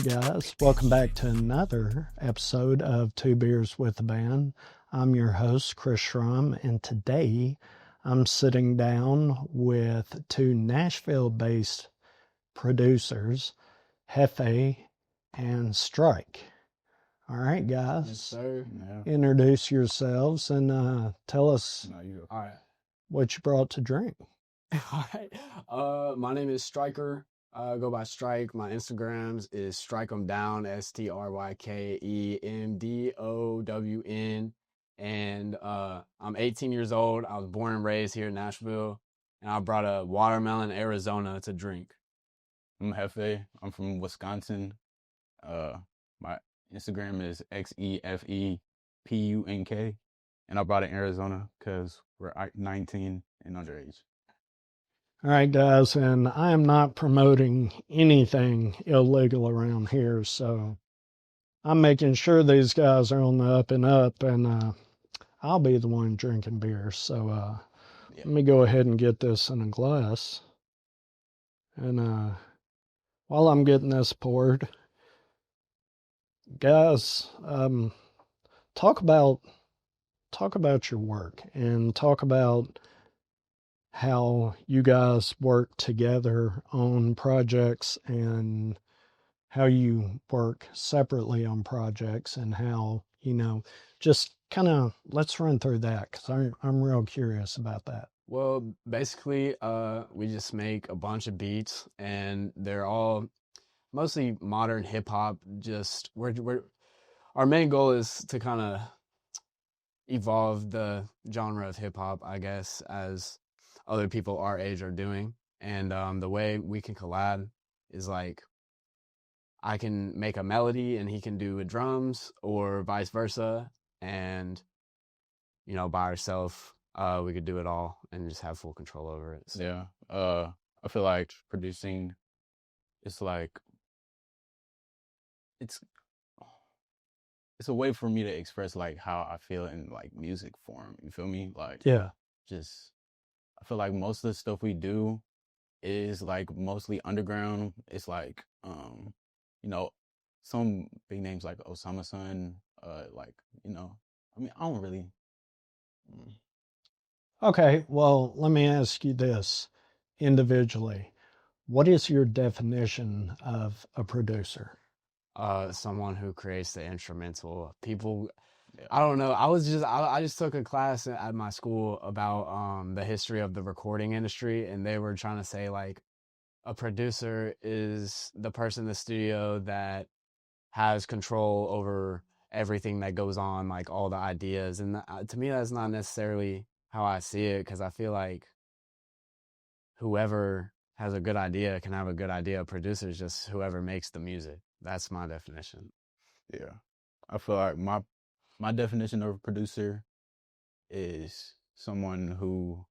guys, welcome back to another episode of Two Beers with the Band. I'm your host, Chris Schrum, and today I'm sitting down with two Nashville-based producers, Xefe and Stryke. All right, guys. Yes, sir. Yeah. Introduce yourselves and tell us All right. what you brought to drink. All right. My name is Stryker. I go by Stryke. My Instagrams is StrykeEmDown, StrykeEmDown. And I'm 18 years old. I was born and raised here in Nashville. And I brought a watermelon Arizona to drink. I'm Xefe. I'm from Wisconsin. My Instagram is XEFEPUNK. And I brought it in Arizona because we're 19 and underage. All right, guys, and I am not promoting anything illegal around here, so I'm making sure these guys are on the up and up, and I'll be the one drinking beer. So let me go ahead and get this in a glass. And while I'm getting this poured, guys, talk about your work and talk about how you guys work together on projects and how you work separately on projects and how, just kind of let's run through that because I'm real curious about that. Well, basically, we just make a bunch of beats and they're all mostly modern hip hop. Just our main goal is to kind of evolve the genre of hip hop, I guess, as other people our age are doing. And the way we can collab is like I can make a melody and he can do a drums or vice versa. And, by ourselves, we could do it all and just have full control over it. So. Yeah. I feel like producing is like it's a way for me to express like how I feel in like music form. You feel me? Like Yeah. Just I feel like most of the stuff we do is like mostly underground. It's like some big names like Osama Sun, I don't really Okay, well, let me ask you this individually. What is your definition of a producer? Someone who creates the instrumental. People, I don't know. I just took a class at my school about the history of the recording industry, and they were trying to say like a producer is the person in the studio that has control over everything that goes on, like all the ideas. And to me, that's not necessarily how I see it, because I feel like whoever has a good idea can have a good idea. A producer is just whoever makes the music. That's my definition. Yeah. I feel like my definition of a producer is someone who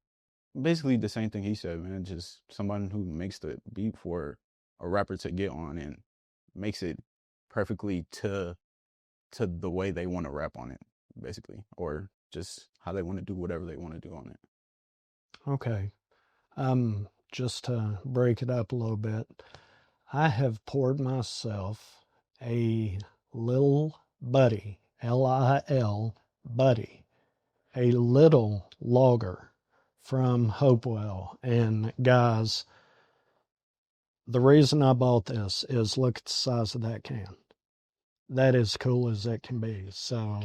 basically the same thing he said, man, just someone who makes the beat for a rapper to get on and makes it perfectly to the way they want to rap on it, basically, or just how they want to do whatever they want to do on it. Okay. Just to break it up a little bit, I have poured myself a little buddy, Lil buddy, a little lager from Hopewell. And guys, the reason I bought this is look at the size of that can. That is cool as it can be. So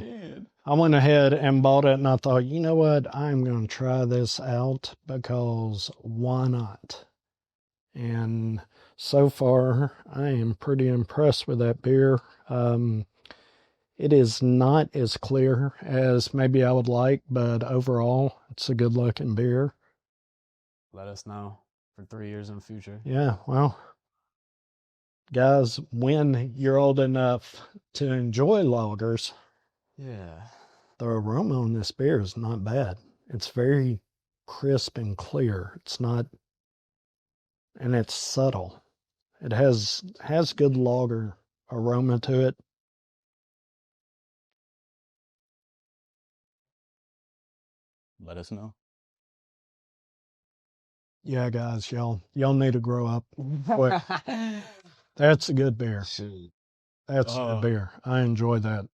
I went ahead and bought it, and I thought, you know what? I'm going to try this out because why not? And so far, I am pretty impressed with that beer. It is not as clear as maybe I would like, but overall, it's a good-looking beer. Let us know for 3 years in the future. Yeah, well, guys, when you're old enough to enjoy lagers, the aroma on this beer is not bad. It's very crisp and clear. It's not, and it's subtle. It has good lager aroma to it. Let us know. Yeah, guys, y'all need to grow up. That's a good beer. Shoot. That's good beer. I enjoy that.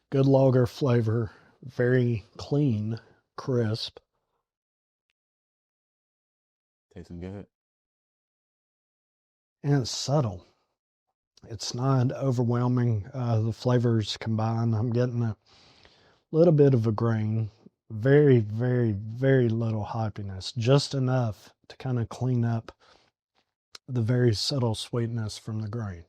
Good lager flavor, very clean, crisp. Tasting good. And it's subtle. It's not overwhelming. The flavors combined. I'm getting a little bit of a grain. Very, very, very little hoppiness. Just enough to kind of clean up the very subtle sweetness from the grain.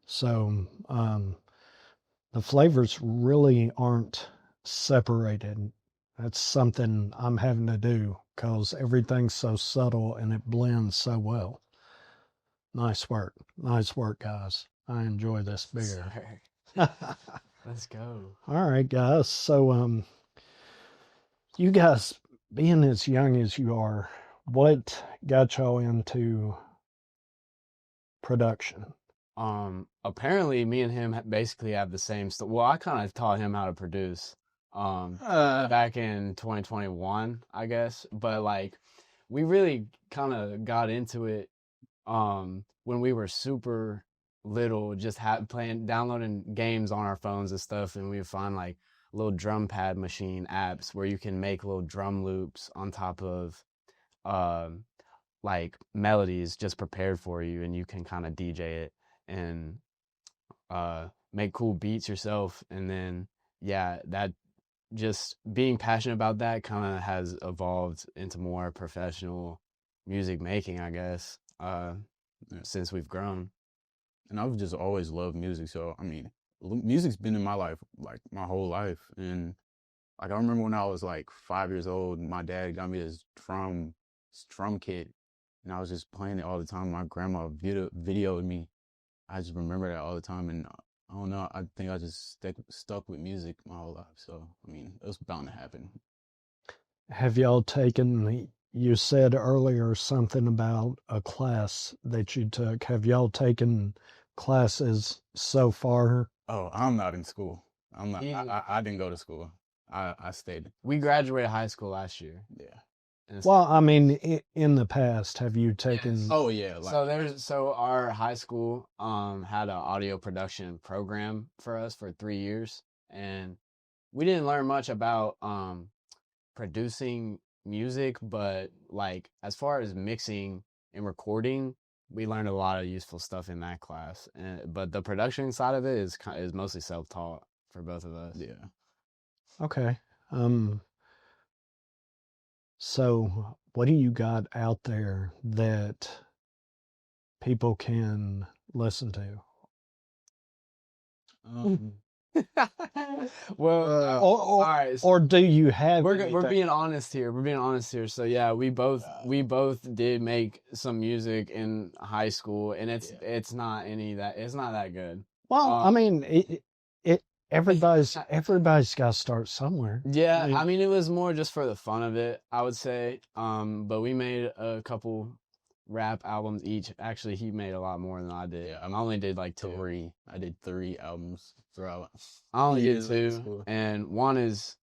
So the flavors really aren't separated. That's something I'm having to do because everything's so subtle and it blends so well. Nice work. Nice work, guys. I enjoy this beer. Let's go. All right, guys. So, you guys, being as young as you are, what got y'all into production? Apparently me and him basically have the same stuff. Well, I kind of taught him how to produce back in 2021, I guess. But like we really kind of got into it when we were super little, just downloading games on our phones and stuff, and we would find like little drum pad machine apps where you can make little drum loops on top of like melodies just prepared for you, and you can kind of DJ it and make cool beats yourself. And then yeah, that just being passionate about that kind of has evolved into more professional music making, I guess, since we've grown. And I've just always loved music. So, I mean, music's been in my life, like, my whole life. And, like, I remember when I was, like, 5 years old, my dad got me this drum kit. And I was just playing it all the time. My grandma videoed me. I just remember that all the time. And I don't know, I think I just stuck with music my whole life. So, I mean, it was bound to happen. Have y'all taken, you said earlier something about a class that you took. Have y'all taken classes so far? Oh, I'm not in school. I'm not. I didn't go to school. I stayed. We graduated high school last year. Yeah. Well, I mean, in the past, have you taken? Yes. Oh yeah. Like, So our high school had an audio production program for us for 3 years, and we didn't learn much about producing music, but like as far as mixing and recording, we learned a lot of useful stuff in that class. But the production side of it is mostly self-taught for both of us. yeah. Okay. So what do you got out there that people can listen to? Well, all right. Or do you have? We're being honest here. We're being honest here. So yeah, we both did make some music in high school, and it's not that good. Well, I mean, everybody's got to start somewhere. Yeah, I mean, it was more just for the fun of it, I would say. But we made a couple rap albums each. Actually, he made a lot more than I did. Yeah, I only did like 2. I did 3 albums throughout. I only did 2, and one is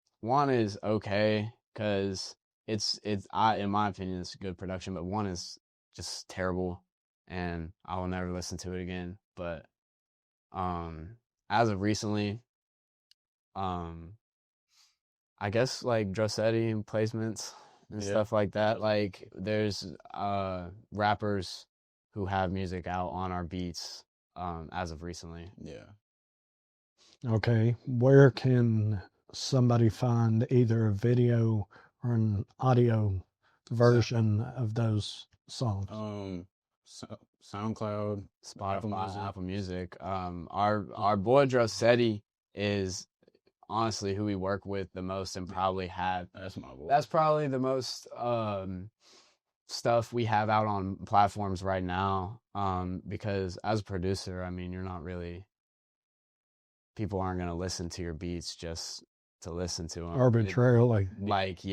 okay because it's in my opinion it's good production, but one is just terrible, and I will never listen to it again. But as of recently, I guess like Drossetti and placements and stuff like that. Like there's rappers who have music out on our beats as of recently. Yeah. Okay. Where can somebody find either a video or an audio version of those songs? SoundCloud, Spotify, Apple Music. Our boy Drossetti is honestly who we work with the most and probably have. That's my boy. That's probably the most stuff we have out on platforms right now. Because as a producer, I mean, you're not really. People aren't gonna listen to your beats just to listen to them arbitrarily. It's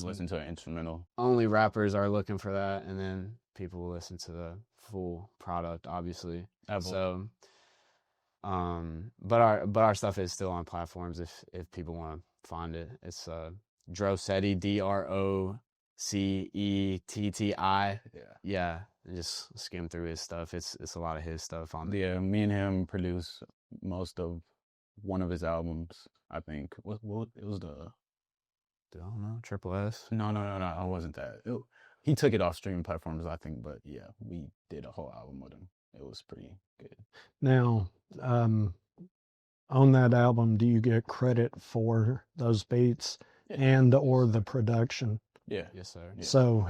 listen to an instrumental. Only rappers are looking for that, and then people will listen to the full product, obviously. So, but our stuff is still on platforms if people want to find it. It's Drossetti, Droceti. Yeah. and just skim through his stuff. It's a lot of his stuff on there. Yeah, me and him produce most of one of his albums. I think what it was the I don't know, Triple S. no, it wasn't that. He took it off streaming platforms, I think, but yeah, we did a whole album with him. It was pretty good. Now, on that album, do you get credit for those beats and or the production? Yeah. Yes, sir. Yeah. So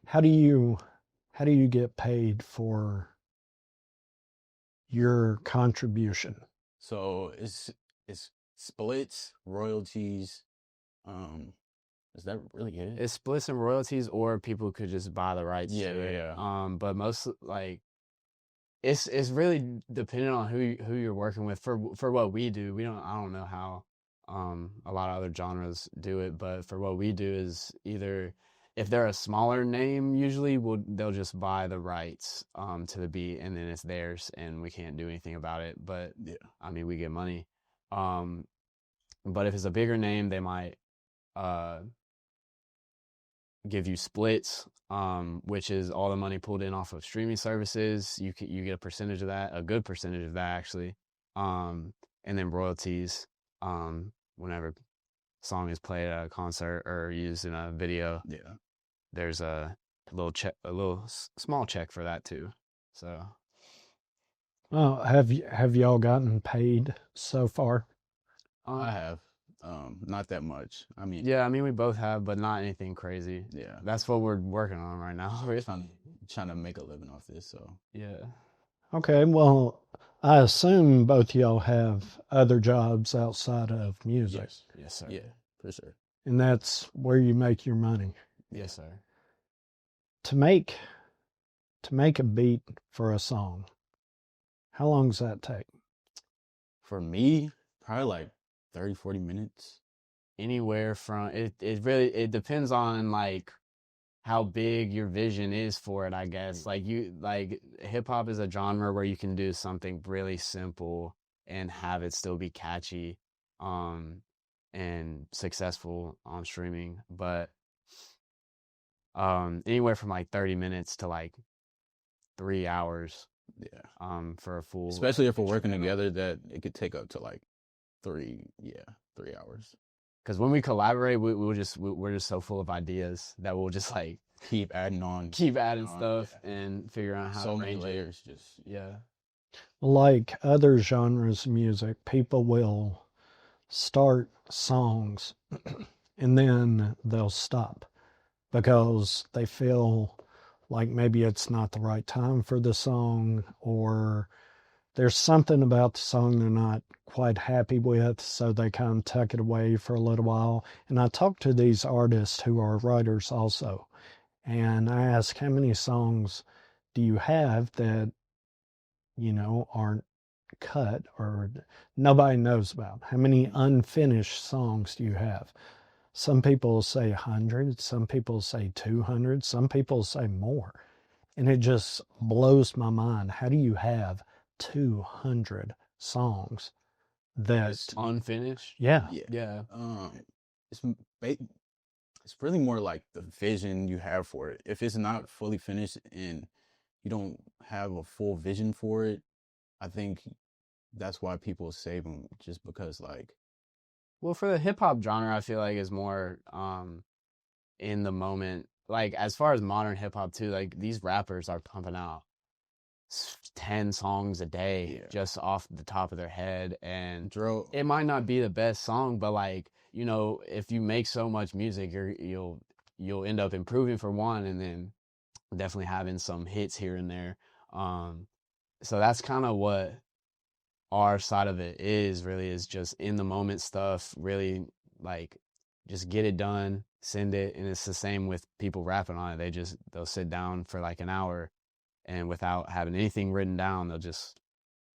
how do you get paid for your contribution? So it's splits, royalties. Is that really it? It's splits and royalties, or people could just buy the rights to it. Yeah. But most like it's really dependent on who you're working with. For what we do, I don't know how a lot of other genres do it, but for what we do is either if they're a smaller name, usually they'll just buy the rights to the beat, and then it's theirs, and we can't do anything about it. But Yeah, I mean, we get money. But if it's a bigger name, they might give you splits, which is all the money pulled in off of streaming services. You get a percentage of that, a good percentage of that actually, and then royalties whenever song is played at a concert or used in a video. Yeah, there's a little small check for that too. So, well, have y'all gotten paid so far? I have. Not that much. I mean, yeah, I mean we both have, but not anything crazy. Yeah, that's what we're working on right now. We're trying to make a living off this. So yeah. Okay, well, I assume both y'all have other jobs outside of music. Yes, sir. Yeah, for sure. And that's where you make your money. Yes, sir. To make a beat for a song, how long does that take? For me, probably like 30, 40 minutes. Anywhere from it really depends on like how big your vision is for it, I guess. Like hip hop is a genre where you can do something really simple and have it still be catchy and successful on streaming. But anywhere from like 30 minutes to like 3 hours. Yeah. For a full, especially if we're working together, that it could take up to like 3 hours. Because when we collaborate, we're just so full of ideas that we'll just like keep adding stuff and figure out how so to many arrange layers. Like other genres of music, people will start songs and then they'll stop because they feel like maybe it's not the right time for the song, or there's something about the song they're not quite happy with, so they kind of tuck it away for a little while. And I talk to these artists who are writers also, and I ask, how many songs do you have that, aren't cut or nobody knows about? How many unfinished songs do you have? Some people say 100, some people say 200, some people say more. And it just blows my mind. How do you have 200 songs that's unfinished? Yeah. It's really more like the vision you have for it. If it's not fully finished and you don't have a full vision for it, I think that's why people save them, just because like. Well, for the hip hop genre, I feel like is more in the moment. Like as far as modern hip hop too, like these rappers are pumping out 10 songs a day just off the top of their head, and it might not be the best song, but like, if you make so much music, you'll end up improving for one, and then definitely having some hits here and there. So that's kind of what our side of it is just in the moment stuff, really like just get it done, send it. And it's the same with people rapping on it. They'll sit down for like an hour and without having anything written down, they'll just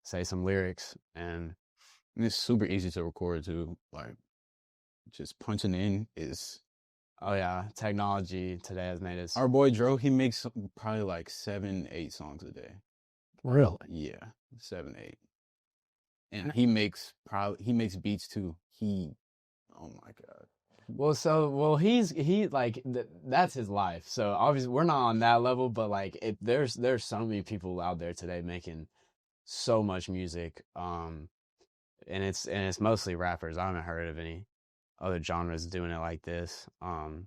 say some lyrics, and it's super easy to record too. Like just punching in is. Oh yeah, technology today has made us. Our boy Dro, he makes probably like 7-8 songs a day. Really? Yeah, 7-8. And he makes beats too. Oh my God. Well, he like that's his life. So obviously we're not on that level, but like there's so many people out there today making so much music. And it's mostly rappers. I haven't heard of any other genres doing it like this. But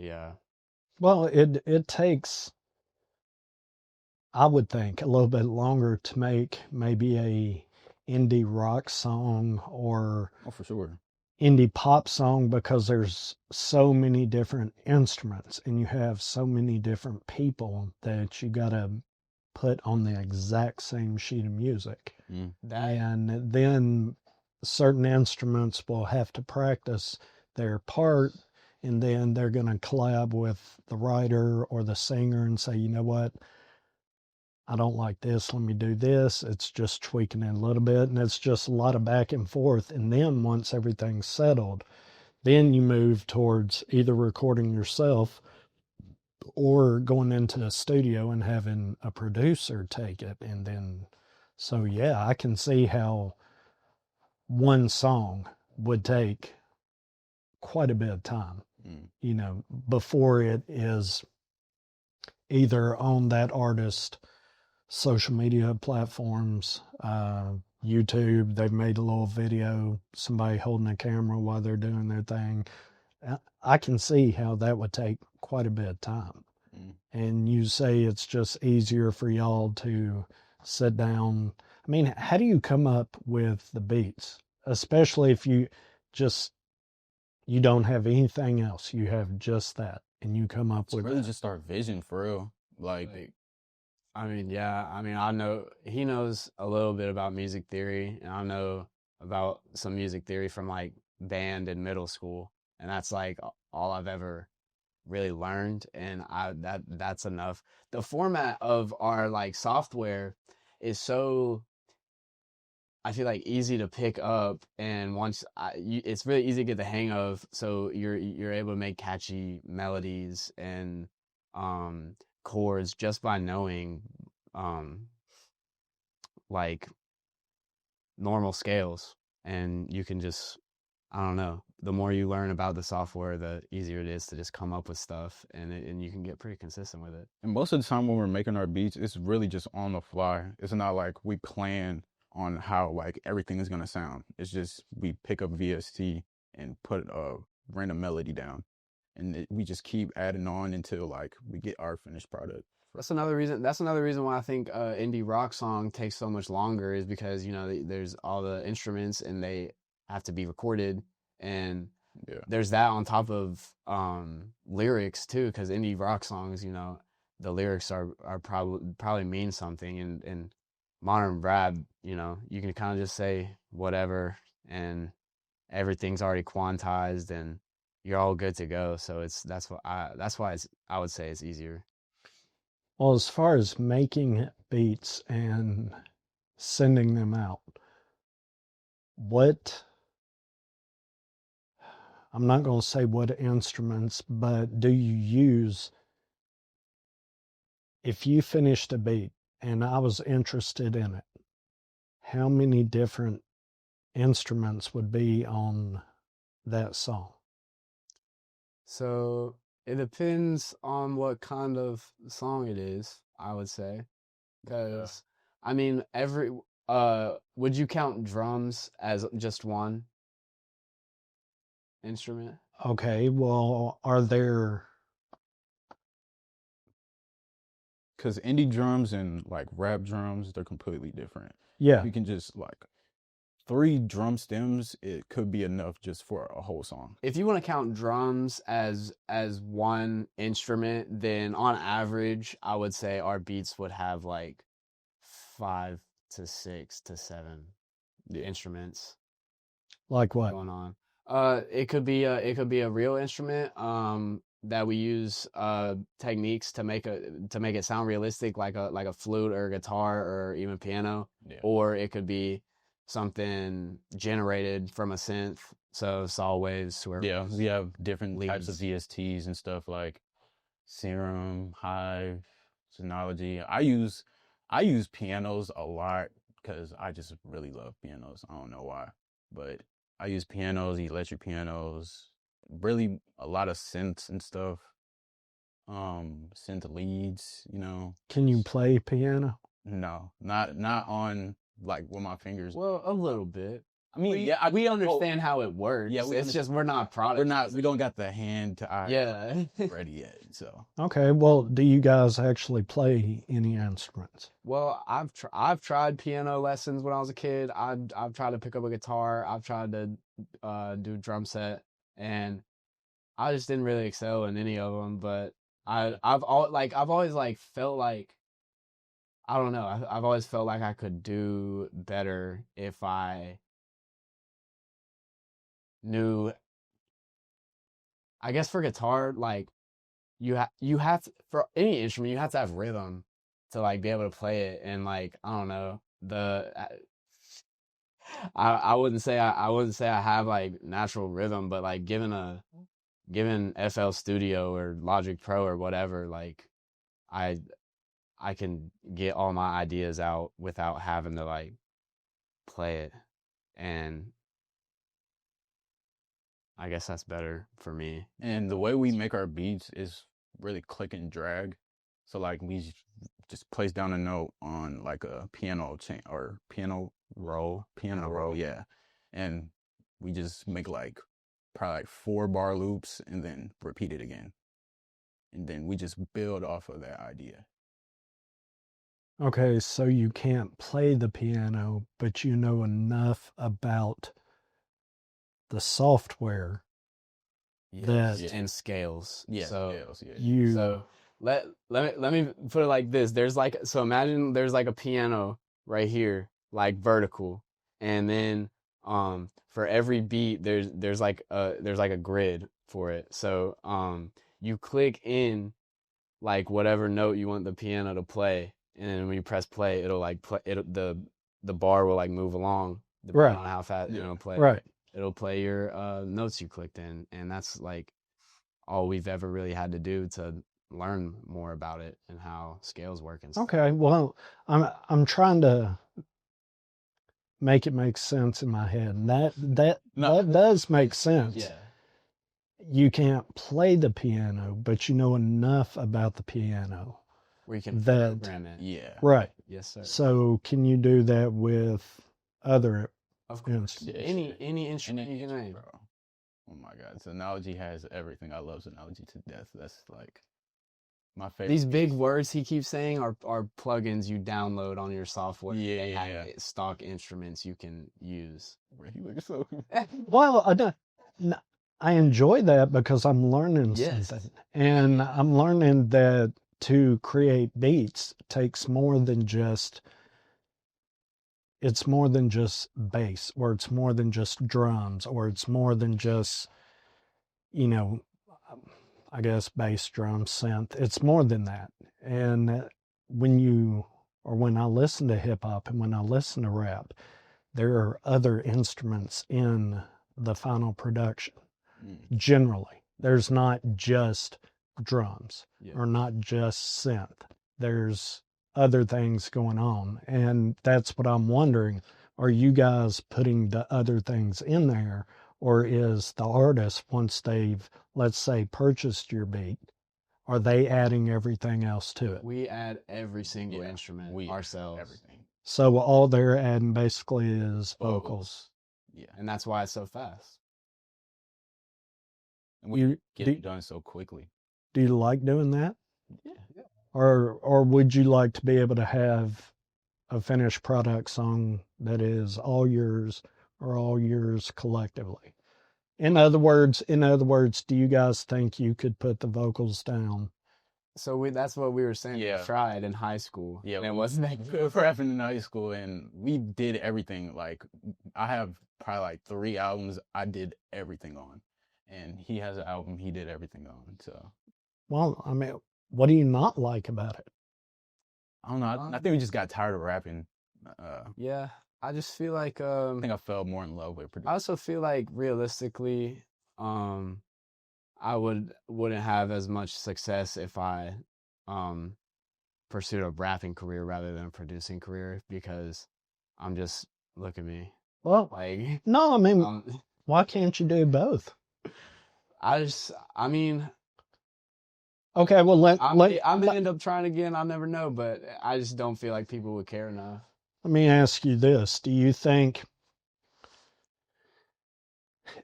yeah. Well, it takes, I would think, a little bit longer to make maybe a indie rock song or Oh, for sure. indie pop song because there's so many different instruments and you have so many different people that you got to put on the exact same sheet of music. And then certain instruments will have to practice their part, and then they're going to collab with the writer or the singer and say, you know what, I don't like this, let me do this. It's just tweaking it a little bit, and it's just a lot of back and forth. And then once everything's settled, then you move towards either recording yourself or going into a studio and having a producer take it. And then, so yeah, I can see how one song would take quite a bit of time, before it is either on that artist social media platforms, YouTube, they've made a little video, somebody holding a camera while they're doing their thing. I can see how that would take quite a bit of time. And you say it's just easier for y'all to sit down. I mean, how do you come up with the beats? Especially if you don't have anything else. You have just that and you come up It's with really that. just our vision for real. Like, I mean, yeah. I mean, I know he knows a little bit about music theory, and I know about some music theory from like band in middle school, and that's like all I've ever really learned, and that's enough. The format of our like software is so, I feel like, easy to pick up, and it's really easy to get the hang of. So you're able to make catchy melodies and chords just by knowing um like normal scales, and you can just, I don't know, the more you learn about the software, the easier it is to just come up with stuff, and you can get pretty consistent with it. and most of the time when we're making our beats, it's really just on the fly. It's not like we plan on how like everything is gonna sound. It's just we pick up VST and put a random melody down, and we just keep adding on until like we get our finished product. That's another reason. That's another reason why I think indie rock song takes so much longer, is because there's all the instruments and they have to be recorded, and Yeah. there's that on top of lyrics too. Because indie rock songs, the lyrics are probably mean something, and modern rap, you can kind of just say whatever, and everything's already quantized, and you're all good to go. So that's why I would say it's easier. Well, as far as making beats and sending them out, what, I'm not going to say what instruments, but do you use, if you finished a beat and I was interested in it, how many different instruments would be on that song? So it depends on what kind of song it is, I would say. Because, I mean, would you count drums as just one instrument? Okay, well, are there, Because indie drums and like rap drums, they're completely different. yeah, You can just like 3 drum stems, it could be enough just for a whole song. If you want to count drums as one instrument, then on average, I would say our beats would have like 5 to 6 to 7 instruments like what? going on. It could be a real instrument that we use techniques to make it sound realistic, like a flute or a guitar or even piano. Yeah. Or it could be something generated from a synth, so saw waves. Yeah, we have different types of Leads. VSTs and stuff like Serum, Hive, Synology. I use pianos a lot because I just really love pianos. I don't know why, but I use pianos, electric pianos, really a lot of synths and stuff. Synth leads, you know. Can you play piano? No, not on like with my fingers. Well, a little bit. I mean, we understand how it works. Yeah, it's just we're not products. We don't got the hand to eye Yeah. ready yet. So Okay, well, do you guys actually play any instruments? Well, I've tried piano lessons when I was a kid. I've tried to pick up a guitar. I've tried to do drum set, and I just didn't really excel in any of them. But I've always like felt like, I don't know. I've always felt like I could do better if I knew. I guess for guitar, like you have to, for any instrument, you have to have rhythm to like be able to play it. And like, I don't know, I wouldn't say I have like natural rhythm, but like given FL Studio or Logic Pro or whatever, like I can get all my ideas out without having to like play it. And I guess that's better for me. And the way we make our beats is really click and drag. So like we just place down a note on like a piano chain or piano roll, yeah. And we just make like probably like 4-bar loops and then repeat it again. And then we just build off of that idea. Okay, so you can't play the piano, but you know enough about the software that and scales. Yeah, So scales, yeah. you let me put it like this. Imagine there's like a piano right here, like vertical, and then for every beat there's like a grid for it. So you click in like whatever note you want the piano to play, and then when you press play, it'll like play it. The bar will like move along depending on how fast it'll play. Right. It'll play your notes you clicked in, and that's like all we've ever really had to do to learn more about it and how scales work and stuff. Okay, well, I'm trying to make it make sense in my head. And that does make sense. Yeah. You can't play the piano, but you know enough about the piano. Where you can That- program it. Yeah. Right. Yes, sir. So can you do that with other Of course. instruments? Any instrument you can name. Bro. Oh my God. Synology has everything. I love Synology to death. That's like my favorite. These big words he keeps saying are plugins you download on your software. Yeah, They yeah. have stock instruments you can use. Bro, you look so Well, I enjoy that because I'm learning Yes. something. And I'm learning that to create beats takes more than just, it's more than just bass, or it's more than just drums, or it's more than just, you know, I guess bass, drum, synth. It's more than that. And when I listen to hip hop and when I listen to rap, there are other instruments in the final production. Generally, there's not just drums or not just synth. There's other things going on. And that's what I'm wondering. Are you guys putting the other things in there, or is the artist, once they've, let's say, purchased your beat, are they adding everything else to it? We add every single instrument ourselves. everything. So all they're adding basically is vocals. Yeah. And that's why it's so fast. And we get it done so quickly. Do you like doing that? Yeah. Or would you like to be able to have a finished product song that is all yours or all yours collectively? In other words, do you guys think you could put the vocals down? So that's what we were saying. Yeah. We tried in high school. Yeah, And it wasn't that good. We were rapping in high school, and we did everything. Like, I have probably like 3 albums I did everything on, and he has an album he did everything on. So, Well, I mean, what do you not like about it? I don't know. I think we just got tired of rapping. Yeah. I just feel like I think I fell more in love with I producing. also feel like realistically, I wouldn't have as much success if I pursued a rapping career rather than a producing career, because I'm just, look at me. Well, Like, no, I mean, why can't you do both? I mean, Okay, well, I may end up trying again. I'll never know, but I just don't feel like people would care enough. let me ask you this. Do you think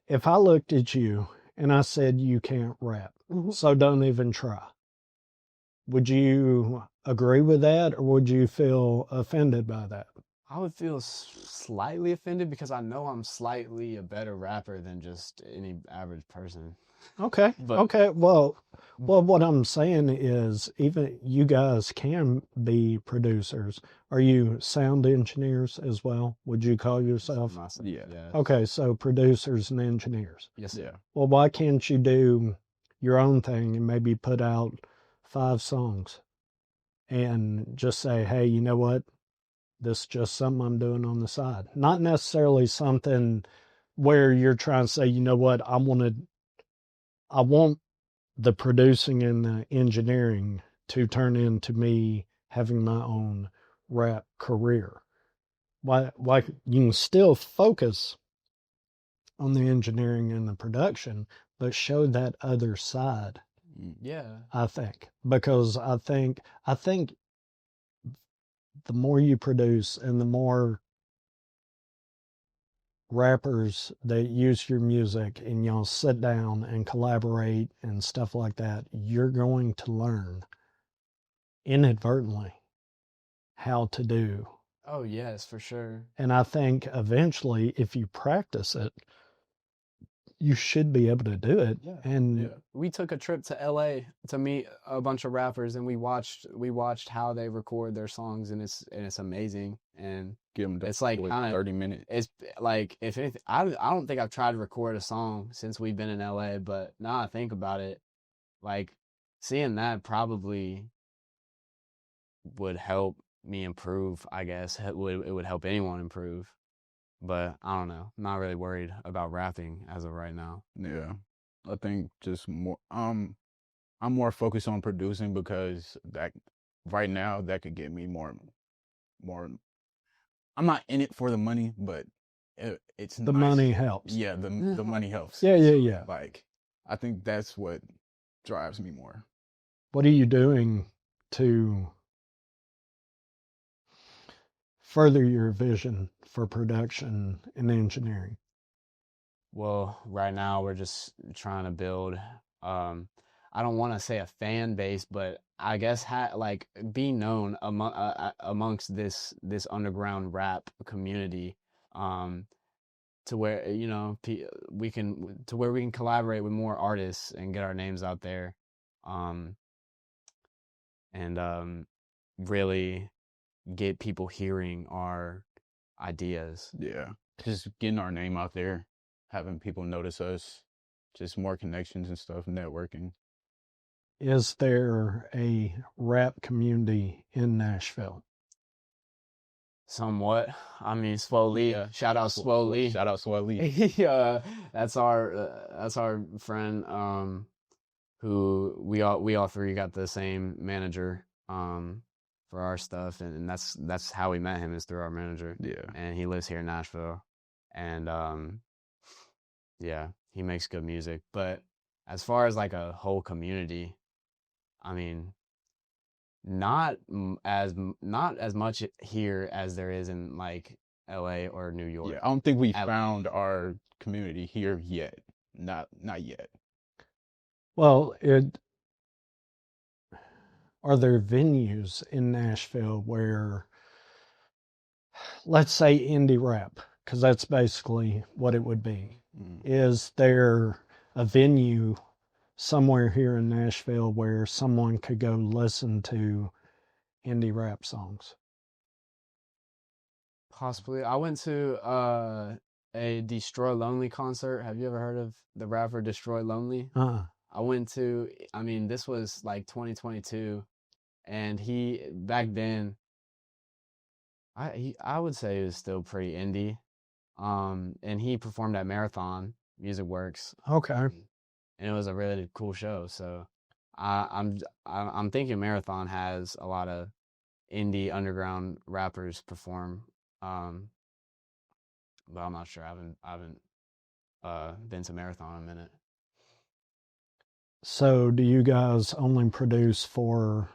if I looked at you and I said you can't rap, so don't even try, would you agree with that, or would you feel offended by that? I would feel slightly offended because I know I'm slightly a better rapper than just any average person. Okay. Well, what I'm saying is, even you guys can be producers. Are you sound engineers as well? Would you call yourself? Yeah. Okay, so producers and engineers. Yes, sir. Well, why can't you do your own thing and maybe put out 5 songs and just say, hey, you know what? This is just something I'm doing on the side. Not necessarily something where you're trying to say, you know what, I want the producing and the engineering to turn into me having my own rap career. Why you can still focus on the engineering and the production, but show that other side. Yeah. I think, because I think the more you produce and the more rappers that use your music and y'all sit down and collaborate and stuff like that, you're going to learn inadvertently how to do. Oh, yes, for sure. And I think eventually, if you practice it, you should be able to do it. Yeah. And we took a trip to LA to meet a bunch of rappers, and we watched how they record their songs, and it's amazing. And it's like kind of 30 minutes. It's like, if anything, I don't think I've tried to record a song since we've been in LA, but now I think about it, like seeing that probably would help me improve. I guess it would help anyone improve. But I don't know. I'm not really worried about rapping as of right now. Yeah. I think just more I'm more focused on producing because that right now that could get me more I'm not in it for the money, but it's the nice. money helps. Yeah, the money helps. Yeah. Like, I think that's what drives me more. What are you doing to further your vision for production and engineering? Well, right now we're just trying to build, I don't want to say a fan base, but I guess like be known amongst this underground rap community, to where, we can collaborate with more artists and get our names out there, and really get people hearing our ideas. Yeah. Just getting our name out there, having people notice us, just more connections and stuff, networking. Is there a rap community in Nashville? Somewhat. I mean, slowly. Yeah. Shout out slowly. Shout out Swelly. That's our friend. Who we all three got the same manager. For our stuff, and that's how we met him, is through our manager. Yeah. And he lives here in Nashville, and yeah, he makes good music. But as far as like a whole community, I mean, not as much here as there is in like LA or New York. Yeah, I don't think we found our community here yet. Not yet. Well, are there venues in Nashville where, let's say indie rap, because that's basically what it would be. Is there a venue somewhere here in Nashville where someone could go listen to indie rap songs? Possibly. I went to a Destroy Lonely concert. Have you ever heard of the rapper Destroy Lonely? I mean, this was like 2022, and he back then, I would say he was still pretty indie. And he performed at Marathon Music Works. Okay. And it was a really cool show. So I'm thinking Marathon has a lot of indie underground rappers perform. but I'm not sure. I haven't been to Marathon in a minute. So do you guys only produce for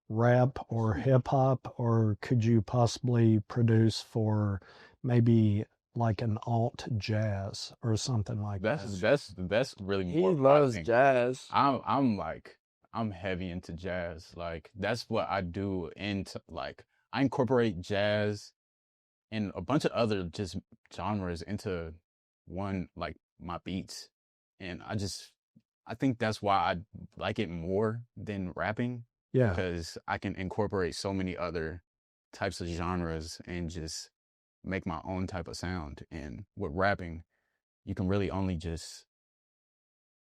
rap or hip hop, or could you possibly produce for maybe like an alt jazz or something like that? That's really He more loves my thing. jazz. I'm heavy into jazz. Like that's what I do. Into like I incorporate jazz and a bunch of other just genres into one, like my beats, and I think that's why I like it more than rapping, Yeah. because I can incorporate so many other types of genres and just make my own type of sound. And with rapping, you can really only just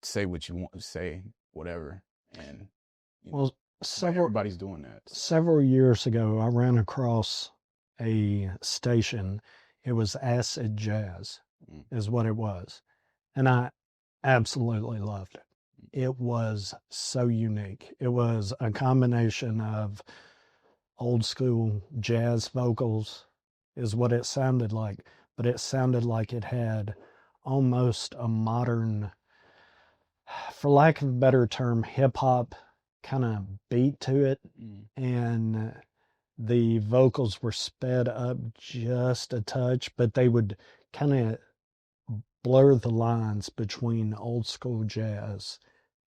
say what you want to say, whatever. And Well, everybody's doing that. Several years ago, I ran across a station. It was acid jazz, is what it was, and I absolutely loved it. It was so unique. It was a combination of old school jazz vocals, is what it sounded like, but it sounded like it had almost a modern, for lack of a better term, hip hop kind of beat to it. And the vocals were sped up just a touch, but they would kind of blur the lines between old school jazz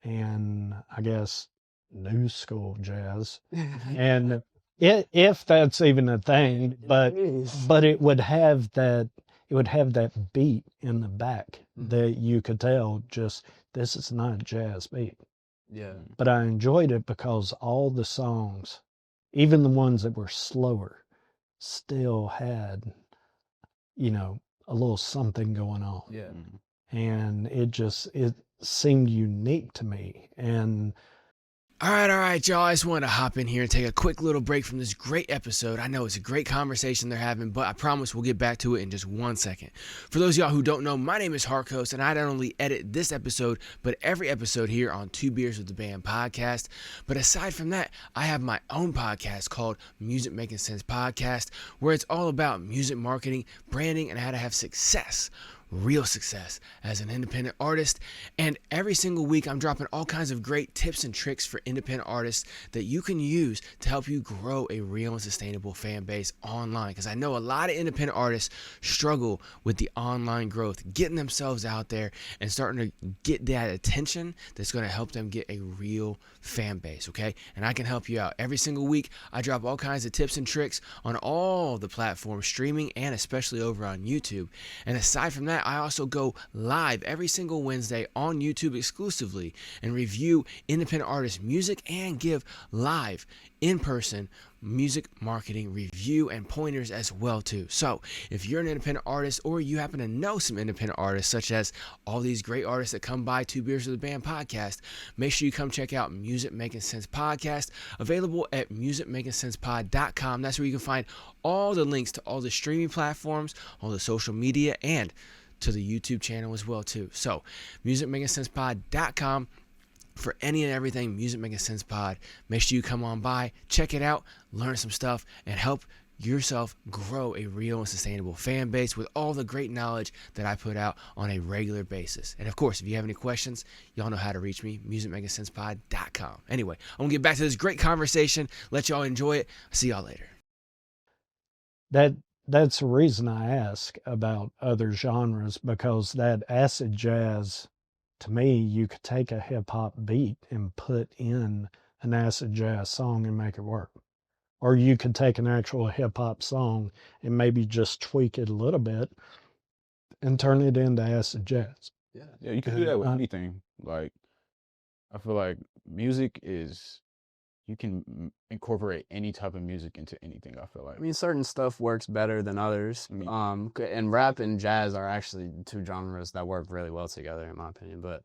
and, I guess, new school jazz. And if that's even a thing, but it would have that beat in the back that you could tell, just this is not a jazz beat. Yeah. But I enjoyed it because all the songs, even the ones that were slower, still had, a little something going on. Yeah. And it seemed unique to me. And All right, y'all. I just wanted to hop in here and take a quick little break from this great episode. I know it's a great conversation they're having, but I promise we'll get back to it in just 1 second. For those of y'all who don't know, my name is Harkos, and I not only edit this episode, but every episode here on Two Beers with the Band podcast. But aside from that, I have my own podcast called Music Making Sense Podcast, where it's all about music marketing, branding, and how to have success. Real success as an independent artist. And every single week I'm dropping all kinds of great tips and tricks for independent artists that you can use to help you grow a real and sustainable fan base online, because I know a lot of independent artists struggle with the online growth, getting themselves out there and starting to get that attention that's going to help them get a real fan base. Okay, and I can help you out. Every single week I drop all kinds of tips and tricks on all the platforms, streaming and especially over on YouTube. And aside from that, I also go live every single Wednesday on YouTube exclusively and review independent artists' music and give live in-person music marketing review and pointers as well too. So if you're an independent artist, or you happen to know some independent artists, such as all these great artists that come by Two Beers with the Band podcast, make sure you come check out Music Making Sense Podcast, available at musicmakingsense.pod.com. That's where you can find all the links to all the streaming platforms, all the social media, and to the YouTube channel as well too. So musicmakingsense.pod.com for any and everything Music Making Sense Pod. Make sure you come on by, check it out, learn some stuff, and help yourself grow a real and sustainable fan base with all the great knowledge that I put out on a regular basis. And of course, if you have any questions, y'all know how to reach me, musicmakingsensepod.com. Anyway, I'm gonna get back to this great conversation. Let y'all enjoy it. See y'all later. That's the reason I ask about other genres, because that acid jazz, to me, you could take a hip hop beat and put in an acid jazz song and make it work. Or you could take an actual hip hop song and maybe just tweak it a little bit and turn it into acid jazz. Yeah, you can do that with anything. Like, I feel like music is, you can incorporate any type of music into anything, I feel like. I mean, certain stuff works better than others. And rap and jazz are actually two genres that work really well together, in my opinion. But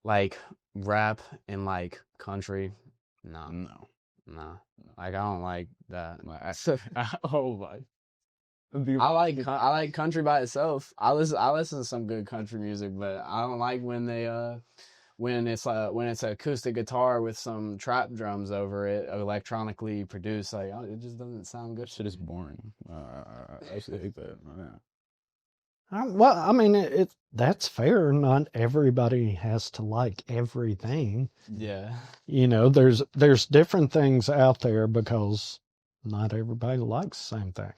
like rap and like country, no. Like, I don't like that. I like country by itself. I listen to some good country music, but I don't like when they when it's an acoustic guitar with some trap drums over it, electronically produced, like it just doesn't sound good. Shit is boring. I actually hate that. Well, I mean, that's fair. Not everybody has to like everything. Yeah. You know, there's different things out there because not everybody likes the same thing.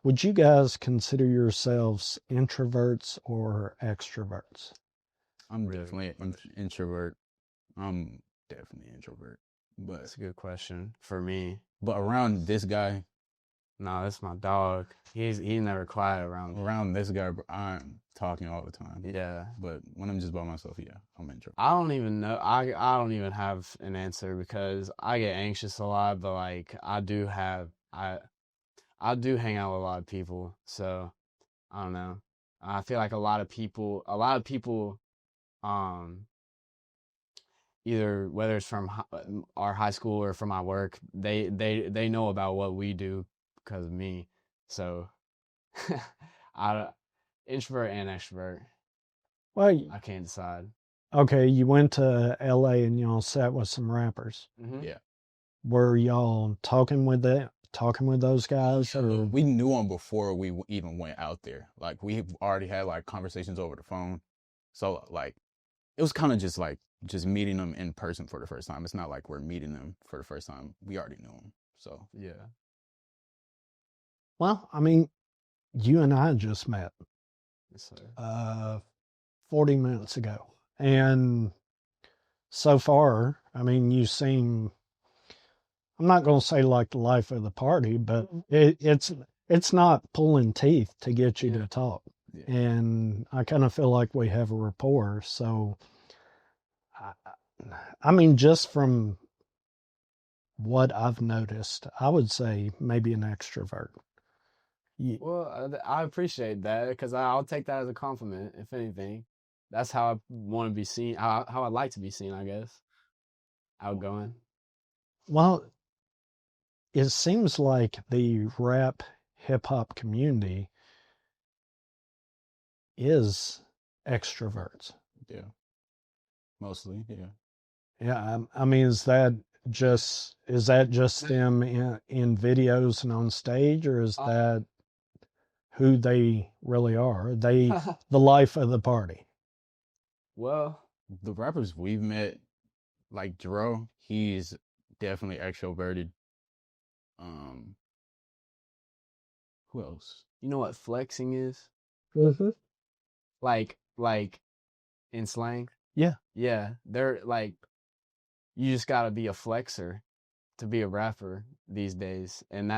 Would you guys consider yourselves introverts or extroverts? I'm definitely an introvert. I'm definitely an introvert. But That's a good question for me. But around this guy, no, that's my dog. He's never quiet around me. Around this guy, I'm talking all the time. Yeah. But when I'm just by myself, yeah, I'm introvert. I don't even know. I don't even have an answer because I get anxious a lot, but like I do hang out with a lot of people, so I don't know. I feel like a lot of people, either whether it's from our high school or from my work, they know about what we do because of me. So, introvert and extrovert. Well, I can't decide. Okay, you went to LA and y'all sat with some rappers. Mm-hmm. Yeah. Were y'all talking with those guys? Or? We knew them before we even went out there. Like we already had like conversations over the phone. So like it was kind of just meeting them in person for the first time. It's not like we're meeting them for the first time. We already knew them. So yeah. Well, I mean, you and I just met. Yes, sir. 40 minutes ago. And so far, I mean, you seem, I'm not going to say like the life of the party, but it's not pulling teeth to get you to talk. Yeah. And I kind of feel like we have a rapport. So, I mean, just from what I've noticed, I would say maybe an extrovert. Well, I appreciate that because I'll take that as a compliment, if anything. That's how I want to be seen, how I like to be seen, I guess. Outgoing. Well, it seems like the rap hip-hop community is extroverts. Yeah. Mostly, yeah. Yeah, I mean, is that just them in videos and on stage, or is that who they really are? Are they the life of the party? Well, the rappers we've met, like Dro, he's definitely extroverted. Who else? You know what flexing is? Mm-hmm. Like in slang? Yeah. Yeah. They're like, you just gotta be a flexer to be a rapper these days. And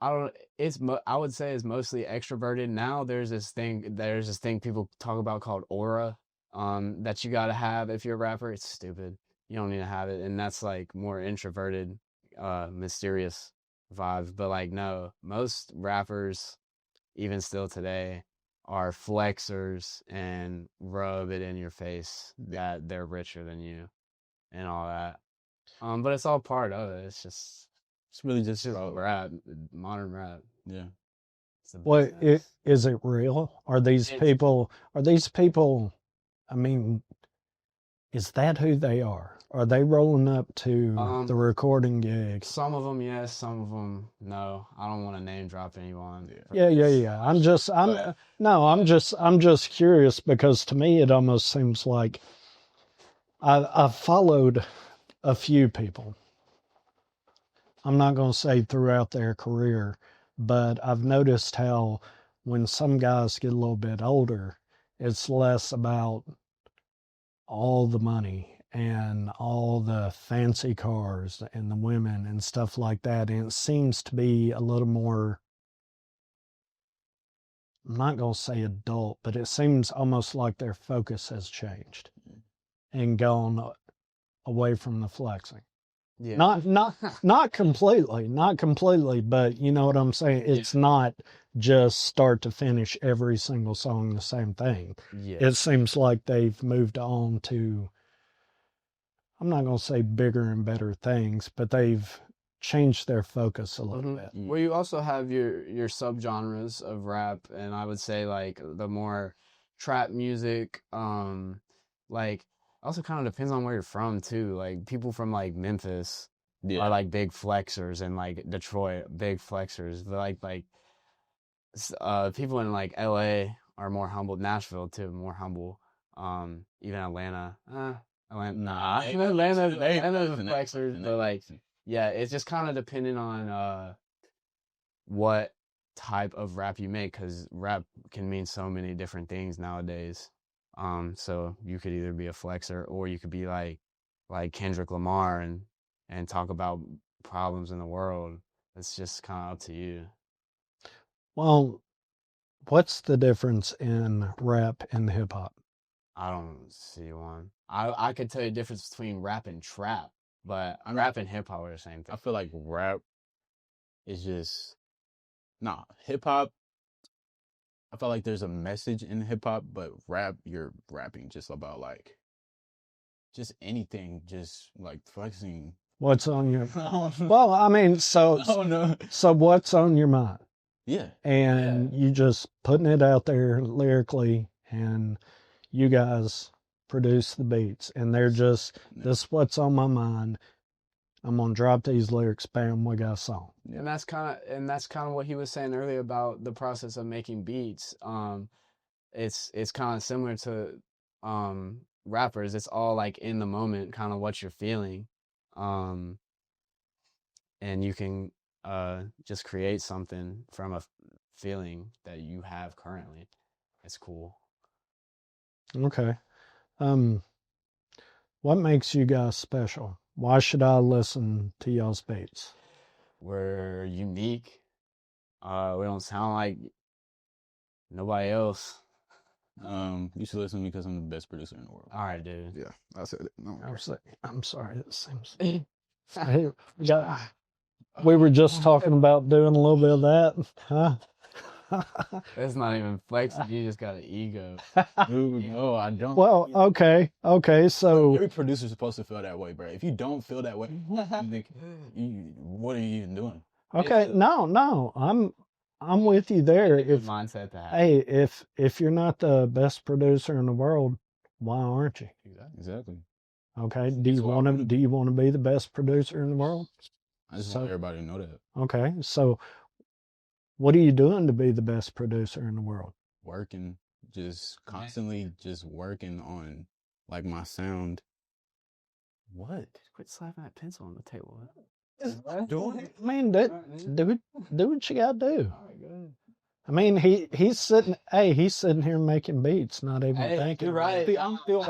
I would say it's mostly extroverted. Now there's this thing people talk about called aura, that you gotta have if you're a rapper. It's stupid. You don't need to have it. And that's like more introverted, mysterious vibes. But like, no, most rappers, even still today, are flexers and rub it in your face that they're richer than you and all that. But it's all part of it. It's really just rap, modern rap. Yeah. Well, is it real? Are these people, I mean, is that who they are? Are they rolling up to the recording gigs? Some of them, yes. Some of them, no. I don't want to name drop anyone. Yeah. I'm just curious because to me it almost seems like I've followed a few people. I'm not going to say throughout their career, but I've noticed how when some guys get a little bit older, it's less about all the money and all the fancy cars and the women and stuff like that. And it seems to be a little more, I'm not going to say adult, but it seems almost like their focus has changed and gone away from the flexing. Yeah. Not completely, but you know what I'm saying? It's not just start to finish every single song the same thing. Yeah. It seems like they've moved on to, I'm not going to say bigger and better things, but they've change their focus a little bit. Well, you also have your subgenres of rap, and I would say like the more trap music, like also kind of depends on where you're from too. Like people from like Memphis are like big flexers, and like Detroit big flexers. But like people in like LA are more humble. Nashville too, more humble. Even Atlanta. Atlanta's flexers, but like yeah, it's just kind of dependent on what type of rap you make, because rap can mean so many different things nowadays. So you could either be a flexer, or you could be like Kendrick Lamar and talk about problems in the world. It's just kind of up to you. Well, what's the difference in rap and hip hop? I don't see one. I could tell you the difference between rap and trap, but rap and hip hop are the same thing. I feel like rap is just hip hop. I feel like there's a message in hip hop, but rap, you're rapping just about like just anything, just like flexing. What's on your well, I mean, so what's on your mind? Yeah. And you just putting it out there lyrically, and you guys produce the beats, and they're just, this is what's on my mind. I'm gonna drop these lyrics, bam, we got a song. And that's kind of what he was saying earlier about the process of making beats. It's kind of similar to rappers. It's all like in the moment, kind of what you're feeling, and you can just create something from a feeling that you have currently. It's cool. Okay. What makes you guys special? Why should I listen to y'all's beats? We're unique. We don't sound like nobody else. You should listen to me because I'm the best producer in the world. All right, dude. Yeah, I said it. No, I'm sorry. It seems we were just talking about doing a little bit of that, huh? That's not even flexing. You just got an ego. Dude, no, I don't. Well, okay. So every producer's supposed to feel that way, bro. If you don't feel that way, what are you even doing? okay, no, I'm with you there. If mindset to have. Hey, if you're not the best producer in the world, why aren't you? Exactly. Okay. Do you want to be the best producer in the world? I just want everybody to know that. Okay. So what are you doing to be the best producer in the world? Working, just constantly just working on like my sound. What? Quit slapping that pencil on the table. I mean, do what you gotta do. I mean, he's sitting here making beats, not even thinking. You're right. I'm still.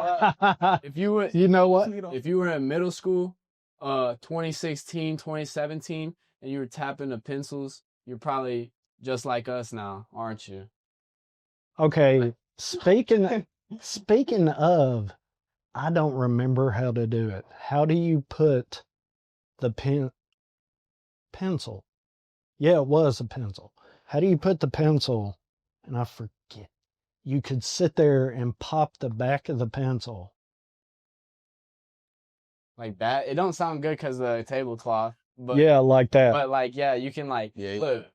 If you were, you know what? If you were in middle school, 2016, 2017, and you were tapping the pencils, you're probably just like us now, aren't you? Okay. Speaking of, I don't remember how to do it. How do you put the pencil? Yeah, it was a pencil. How do you put the pencil? And I forget. You could sit there and pop the back of the pencil. Like that? It don't sound good because the tablecloth. But yeah, like that. But like, yeah, you can like look.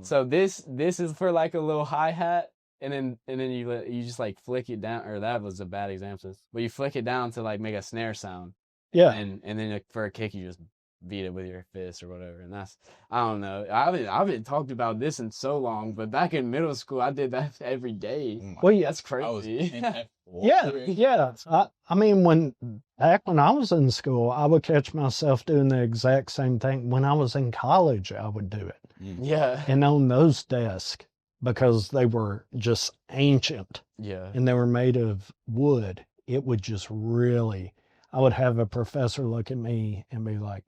So this is for like a little hi-hat, and then you just like flick it down. Or that was a bad example. But you flick it down to like make a snare sound. Yeah. And then for a kick, you just beat it with your fist or whatever. And that's, I don't know. I haven't talked about this in so long, but back in middle school, I did that every day. Well, yeah, that's crazy. Yeah. I mean, back when I was in school, I would catch myself doing the exact same thing. When I was in college, I would do it. Yeah. And on those desks, because they were just ancient. Yeah. And they were made of wood, it would just really, I would have a professor look at me and be like,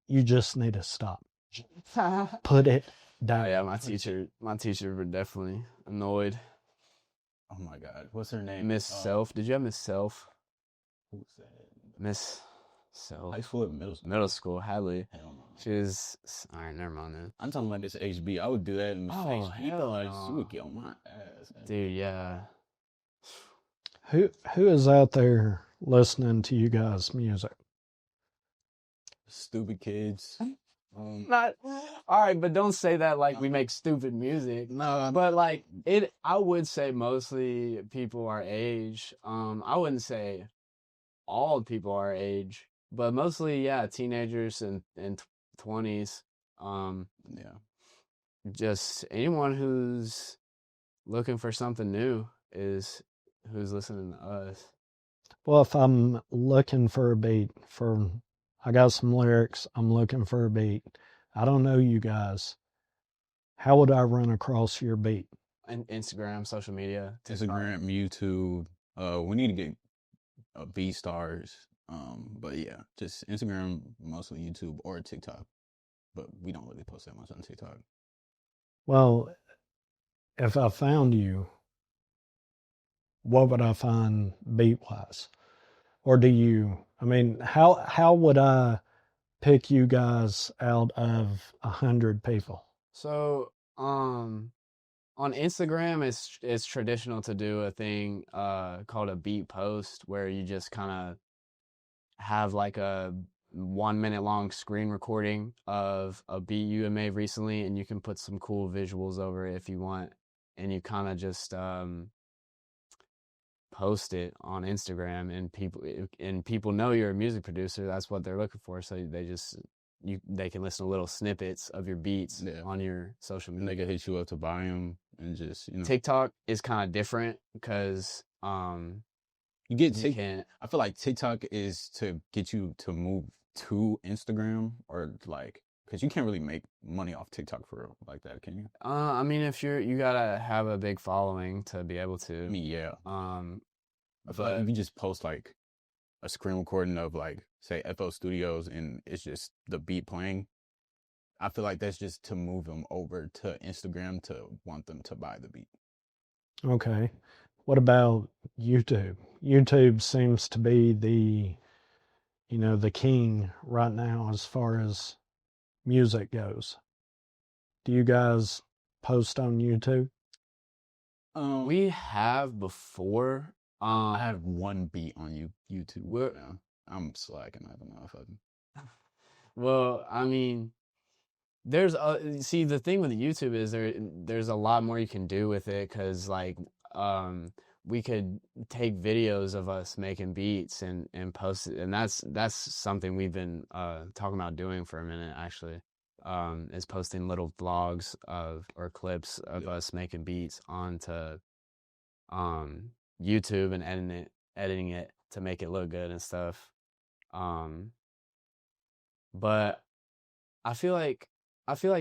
you just need to stop. Put it down. Oh, yeah, my teacher were definitely annoyed. Oh my God, what's her name? Miss Self. Did you have Miss Self? Who's that? Miss Self. High school or middle school? Middle school, Hadley. Hell no. She was, all right, never mind then. I'm talking about this HB. I would do that in HB. Hell no. She would get on my ass. Dude, yeah. Who is out there listening to you guys' music? Stupid kids. Not all right, but don't say that like we make stupid music. No, But like I would say mostly people our age. I wouldn't say all people our age, but mostly yeah, teenagers and 20s. yeah. Just anyone who's looking for something new is who's listening to us. Well, if I'm looking for a beat I got some lyrics, I'm looking for a beat. I don't know you guys. How would I run across your beat? And Instagram, social media, TikTok. Instagram, YouTube. We need to get B stars. But yeah, just Instagram, mostly YouTube or TikTok. But we don't really post that much on TikTok. Well, if I found you, what would I find beat wise? Or do you, I mean, how would I pick you guys out of 100 people? So, on Instagram, it's traditional to do a thing called a beat post, where you just kind of have like a 1 minute long screen recording of a beat you made recently, and you can put some cool visuals over it if you want, and you kind of just post it on Instagram, and people know you're a music producer. That's what they're looking for, so they can listen to little snippets of your beats on your social media. And they can hit you up to buy them, and just, you know. TikTok is kind of different because you get you can't. I feel like TikTok is to get you to move to Instagram, or like, because you can't really make money off TikTok for real like that, can you? I mean, if you gotta have a big following to be able to. I mean, yeah. I feel like but if you just post like a screen recording of like, say, FL Studios, and it's just the beat playing, I feel like that's just to move them over to Instagram to want them to buy the beat. Okay. What about YouTube? YouTube seems to be the king right now as far as music goes. Do you guys post on YouTube? we have before. I have one beat on YouTube right now. I'm slacking. I don't know if I. Well, I mean, there's see, the thing with YouTube is there's a lot more you can do with it, because like we could take videos of us making beats and post it, and that's something we've been talking about doing for a minute, actually. Is posting little vlogs or clips of us making beats onto YouTube and editing it to make it look good and stuff. But I feel like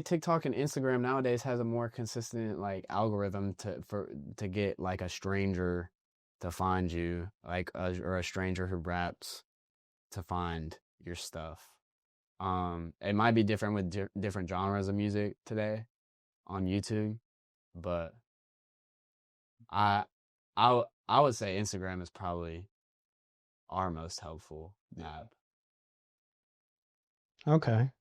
TikTok and Instagram nowadays has a more consistent like algorithm to get like a stranger to find you, like or a stranger who raps to find your stuff. It might be different with different genres of music today on YouTube, but I would say Instagram is probably our most helpful app. Okay.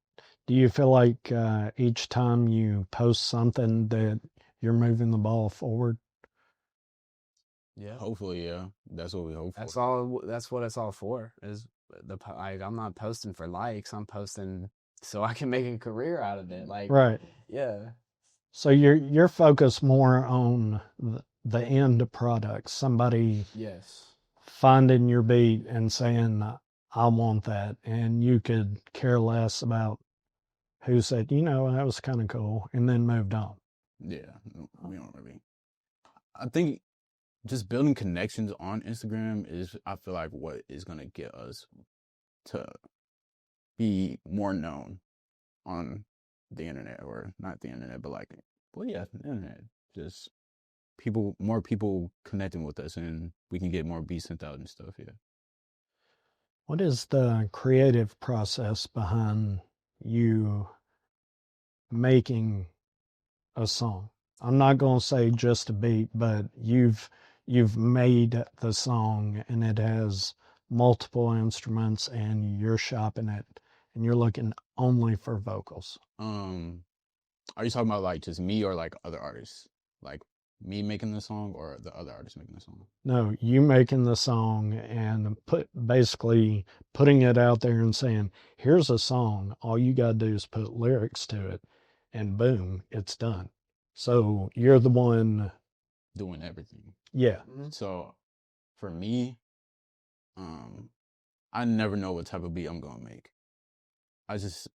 Do you feel like each time you post something that you're moving the ball forward? Yeah. Hopefully, yeah. That's what we hope That's for. all. That's what it's all for. Is I'm not posting for likes. I'm posting so I can make a career out of it. Like, Right. yeah. So you're focused more on the end product. Somebody Yes. finding your beat and saying, I want that, and you could care less about who said, that was kind of cool, and then moved on. Yeah, we don't really. I think just building connections on Instagram is, I feel like, what is going to get us to be more known on the internet, or not the internet, but like, well, yeah, the internet. Just more people connecting with us, and we can get more beats sent out and stuff. Yeah. What is the creative process behind you making a song? I'm not going to say just a beat, but you've made the song and it has multiple instruments and you're shopping it and you're looking only for vocals. Are you talking about like just me or like other artists? Like me making the song or the other artist making the song? No, you making the song and basically putting it out there and saying, here's a song. All you got to do is put lyrics to it and boom, it's done. So you're the one Doing everything. Yeah. So for me, I never know what type of beat I'm gonna make. I just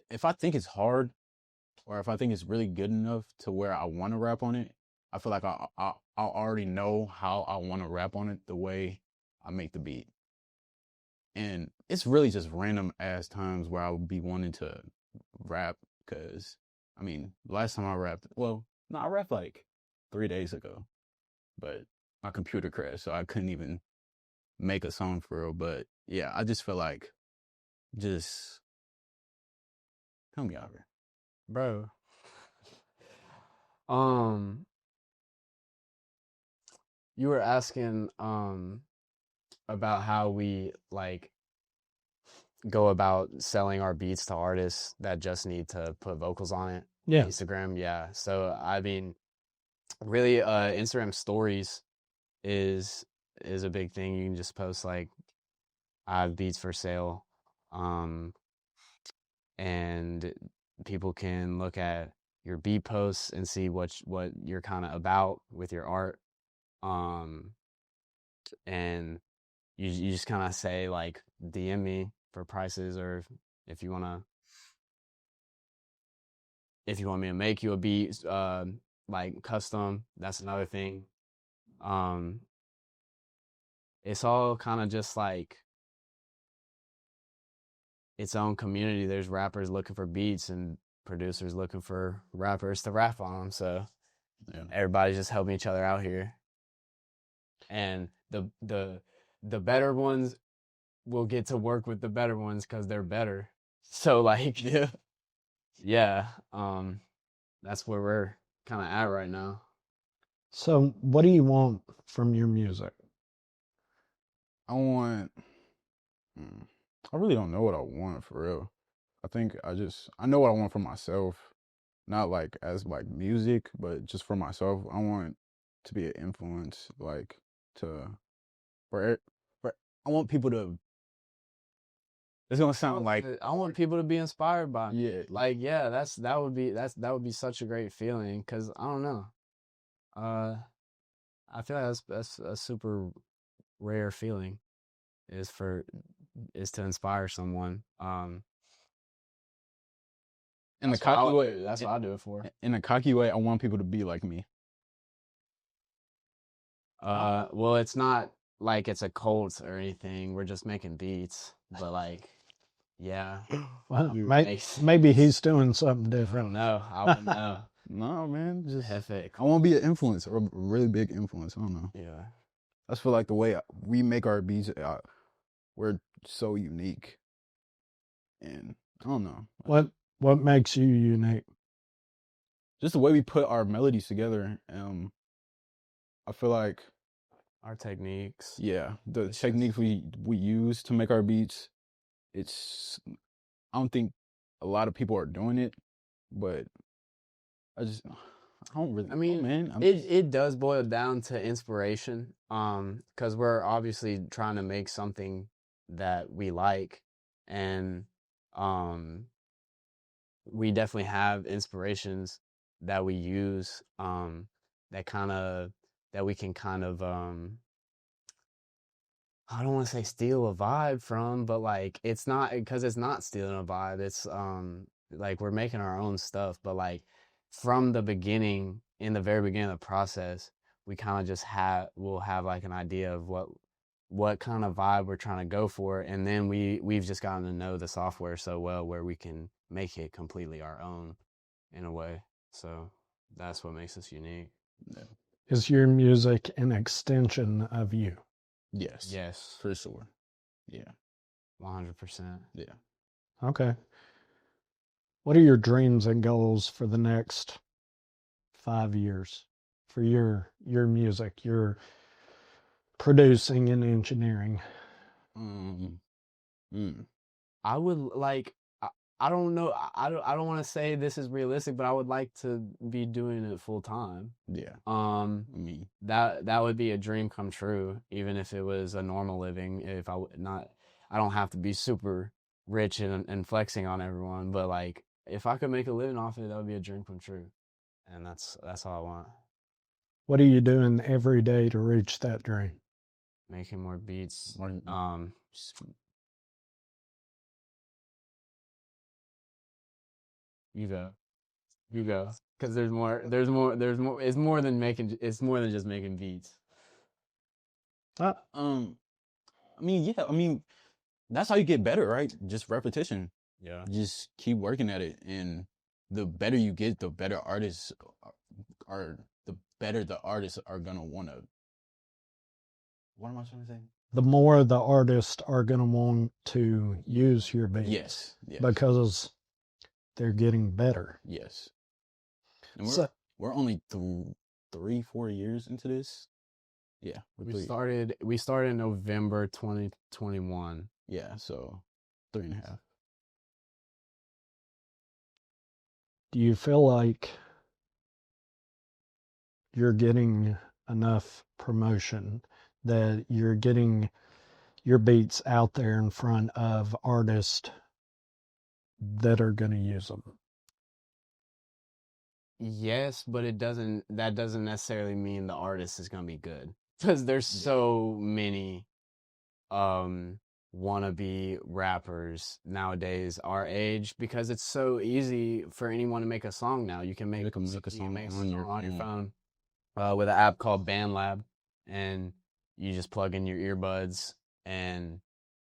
if I think it's hard or if I think it's really good enough to where I want to rap on it, I feel like I'll already know how I want to rap on it the way I make the beat. And it's really just random ass times where I would be wanting to rap because, I mean, last time I rapped, I rapped like 3 days ago, but my computer crashed, so I couldn't even make a song for real. But yeah, I just feel like just help me out here. Bro. You were asking about how we like go about selling our beats to artists that just need to put vocals on it. Yeah. Instagram, yeah. So I mean, really, Instagram stories is a big thing. You can just post like, I have beats for sale, and people can look at your beat posts and see what you're kind of about with your art, and you just kind of say like, DM me for prices, or if you want me to make you a beat, like custom, that's another thing. It's all kind of just like its own community. There's rappers looking for beats and producers looking for rappers to rap on them. So Yeah. everybody's just helping each other out here. And the better ones will get to work with the better ones because they're better. So like, yeah, that's where we're kind of at right now. So what do you want from your music? I really don't know what I want for real. I think I know what I want for myself, not like as like music, but just for myself. I want to be an influence, like for I want people to. It's gonna sound like I want people to be inspired by me. Yeah. Like, yeah, that would be such a great feeling, because I don't know. I feel like that's a super rare feeling, is to inspire someone. In the cocky way. That's what I do it for. In a cocky way, I want people to be like me. Well, it's not like it's a cult or anything. We're just making beats, but like, yeah. Well, maybe he's doing something different. I wouldn't know. No, man, just Hefe. I want to be an influence, or a really big influence. I don't know. Yeah. I just feel like the way we make our beats, we're so unique, and I don't know. What makes you unique? Just the way we put our melodies together. I feel like Our techniques. Yeah, the techniques we use to make our beats. I don't think a lot of people are doing it, but I don't really. I mean, man, it does boil down to inspiration, because we're obviously trying to make something that we like, and we definitely have inspirations that we use, that we can kind of, I don't want to say steal a vibe from, but like, it's not, because it's not stealing a vibe. It's like, we're making our own stuff, but like, from the beginning, in the very beginning of the process, we kind of just we'll have like an idea of what kind of vibe we're trying to go for, and then we've just gotten to know the software so well where we can make it completely our own in a way. So that's what makes us unique. Yeah. Is your music an extension of you? Yes, for sure. Yeah, 100%. Yeah. Okay. What are your dreams and goals for the next 5 years for your music, your producing and engineering? I would like, I don't know. I don't want to say this is realistic, but I would like to be doing it full time. Yeah. Me. That would be a dream come true, even if it was a normal living. If I don't have to be super rich and flexing on everyone, but like if I could make a living off it, that would be a dream come true. And that's all I want. What are you doing every day to reach that dream? Making more beats. You go. Because there's more. It's more than just making beats. I mean, yeah. I mean, that's how you get better, right? Just repetition. Yeah. Just keep working at it, and the better you get, the better artists are. The better the artists are gonna wanna. What am I trying to say? The more the artists are going to want to use your beats. Yes. Because they're getting better. Yes. And we're only 3-4 years into this. Yeah. We started in November 2021. Yeah, so 3.5. Do you feel like you're getting enough promotion that you're getting your beats out there in front of artists that are going to use them? Yes, but that doesn't necessarily mean the artist is going to be good, because there's so many wannabe rappers nowadays our age, because it's so easy for anyone to make a song now. You can make a song on your phone with an app called BandLab, and you just plug in your earbuds and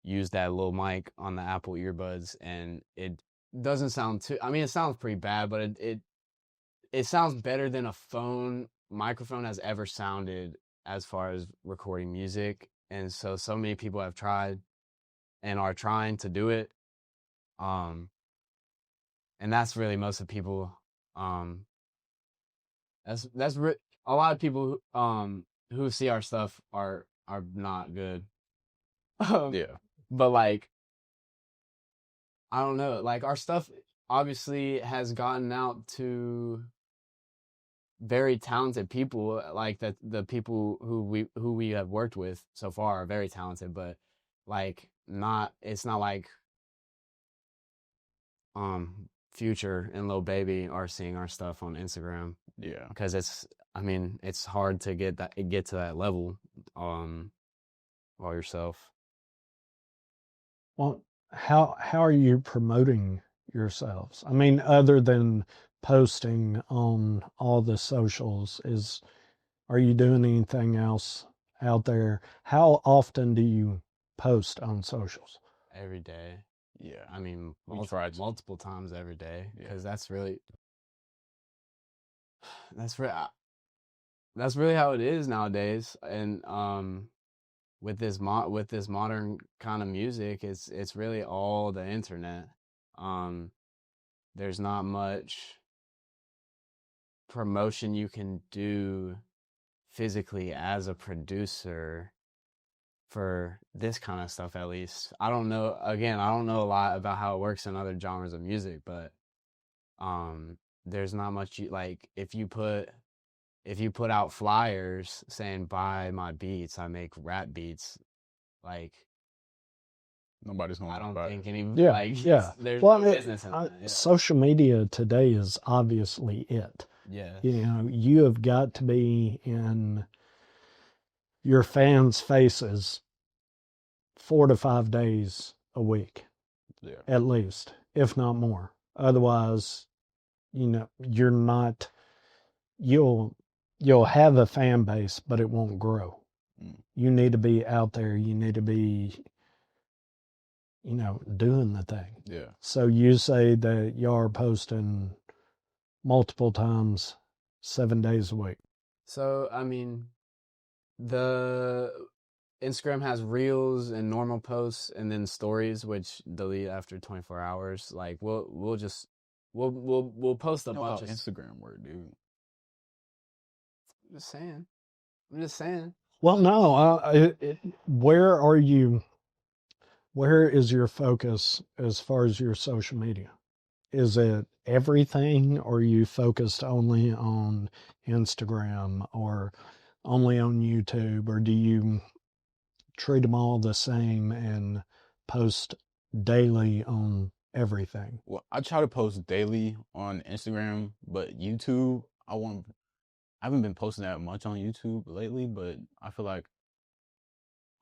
use that little mic on the Apple earbuds, and it doesn't sound too, I mean, it sounds pretty bad, but it sounds better than a phone microphone has ever sounded as far as recording music. And so many people have tried and are trying to do it. And that's really most of people. That's a lot of people who see our stuff are not good. Yeah. But like, I don't know, like our stuff obviously has gotten out to very talented people, like the people who we have worked with so far are very talented, but like it's not like Future and Lil Baby are seeing our stuff on Instagram. Yeah. Because it's hard to get to that level all yourself. Well, how are you promoting yourselves? I mean, other than posting on all the socials, are you doing anything else out there? How often do you post on socials? Every day. Yeah. I mean, multiple times every day, because that's really how it is nowadays. And with this modern kind of music, it's really all the internet. There's not much promotion you can do physically as a producer for this kind of stuff, at least. I don't know a lot about how it works in other genres of music, but there's not much like if you put out flyers saying buy my beats, I make rap beats, like nobody's gonna. I don't think any. There's well, no business in that. Yeah. Social media today is obviously it. Yeah. You know, you have got to be in your fans' faces 4 to 5 days a week, at least, if not more. Otherwise, you're not. You'll have a fan base, but it won't grow. You need to be out there. You need to be, doing the thing. Yeah. So you say that y'all are posting multiple times, 7 days a week. So, I mean, the Instagram has reels and normal posts, and then stories, which delete after 24 hours. Like we'll post a bunch of Instagram word, dude. I'm just saying. Well, no, where is your focus as far as your social media? is it everything, or are you focused only on Instagram or only on YouTube, or do you treat them all the same and post daily on everything? Well, I try to post daily on Instagram, but YouTube, I haven't been posting that much on YouTube lately, but I feel like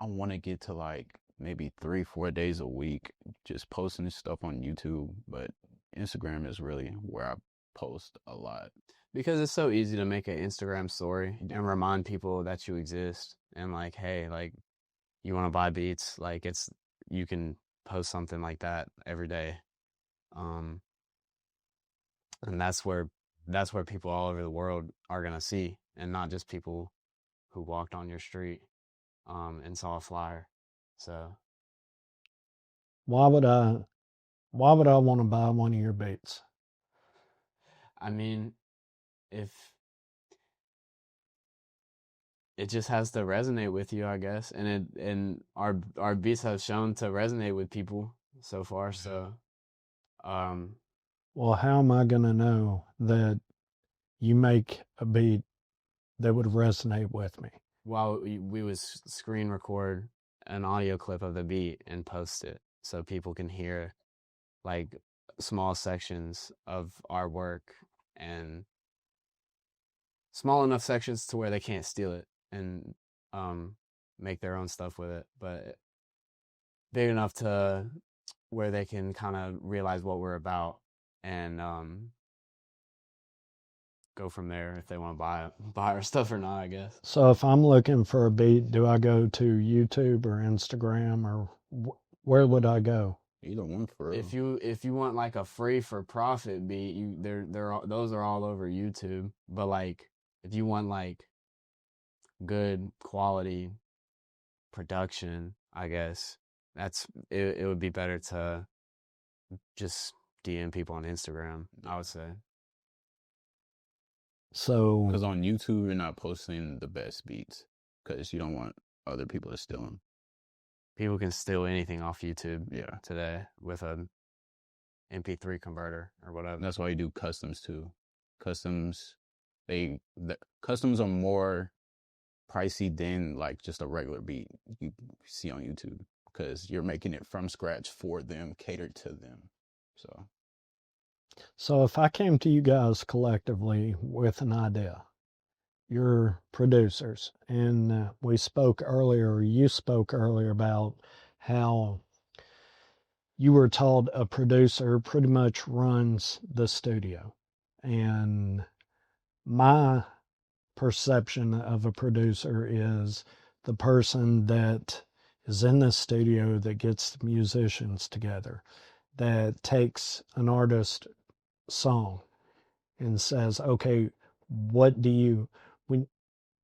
I want to get to like maybe 3-4 days a week just posting this stuff on YouTube, but Instagram is really where I post a lot. Because it's so easy to make an Instagram story and remind people that you exist and like, hey, like you want to buy beats, like you can post something like that every day. And that's where people all over the world are gonna see, and not just people who walked on your street and saw a flyer. So Why would I want to buy one of your beats? I mean, if it just has to resonate with you, I guess, and our beats have shown to resonate with people so far. So, Well, how am I gonna know that you make a beat that would resonate with me? while we would screen record an audio clip of the beat and post it so people can hear like small sections of our work, and small enough sections to where they can't steal it and make their own stuff with it, but big enough to where they can kind of realize what we're about and go from there if they want to buy our stuff or not, I guess. So if I'm looking for a beat, do I go to YouTube or Instagram, or where would I go? Either one for real. If you want like a free for profit beat, those are all over YouTube. But like if you want like good quality production, I guess it would be better to just DM people on Instagram, I would say. So, Because on YouTube, you're not posting the best beats because you don't want other people to steal them. People can steal anything off YouTube Yeah. today with a MP3 converter or whatever. That's why you do customs too. Customs are more pricey than like just a regular beat you see on YouTube because you're making it from scratch for them, catered to them. So if I came to you guys collectively with an idea, you're producers, and you spoke earlier about how you were told a producer pretty much runs the studio. And my perception of a producer is the person that is in the studio that gets the musicians together, that takes an artist song and says, okay, what do you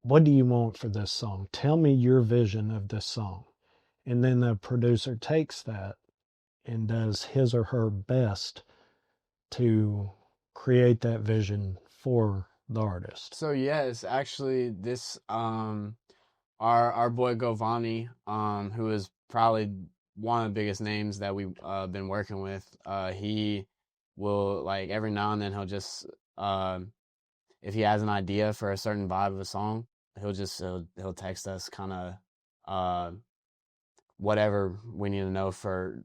want for this song? Tell me your vision of this song. And then the producer takes that and does his or her best to create that vision for the artist. So yes, actually this our boy Govani, who is probably one of the biggest names that we've been working with, he will like every now and then he'll just if he has an idea for a certain vibe of a song, he'll text us kind of whatever we need to know for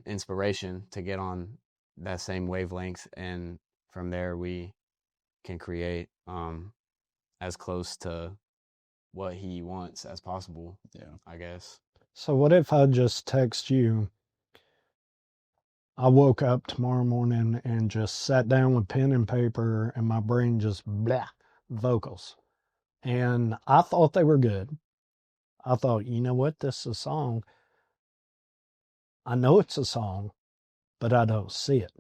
inspiration to get on that same wavelength, and from there we can create as close to what he wants as possible. Yeah, I guess. So what if I just text you, I woke up tomorrow morning and just sat down with pen and paper and my brain just blah, vocals. And I thought they were good. I thought, you know what, this is a song. I know it's a song, but I don't see it.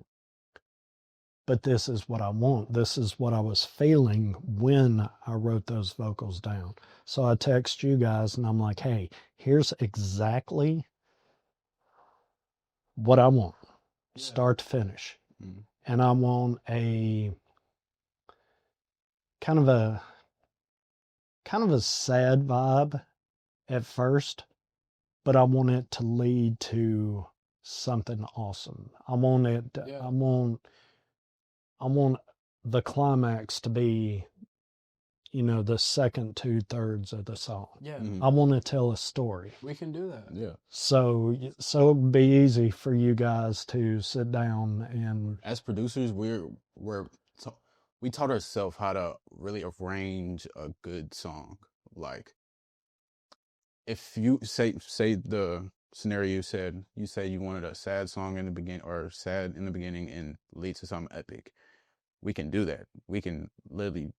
But this is what I want. This is what I was feeling when I wrote those vocals down. So I text you guys and I'm like, hey, here's exactly what I want, start to finish. Mm-hmm. And I want a kind of a sad vibe at first, but I want it to lead to something awesome. I want it. Yeah. I want the climax to be, the second 2/3 of the song. Yeah. I want to tell a story. We can do that. Yeah. So it'd be easy for you guys to sit down and. As producers, we taught ourselves how to really arrange a good song. Like, if you say the scenario you say you wanted a sad song in the beginning, or sad in the beginning and lead to something epic, we can do that. We can literally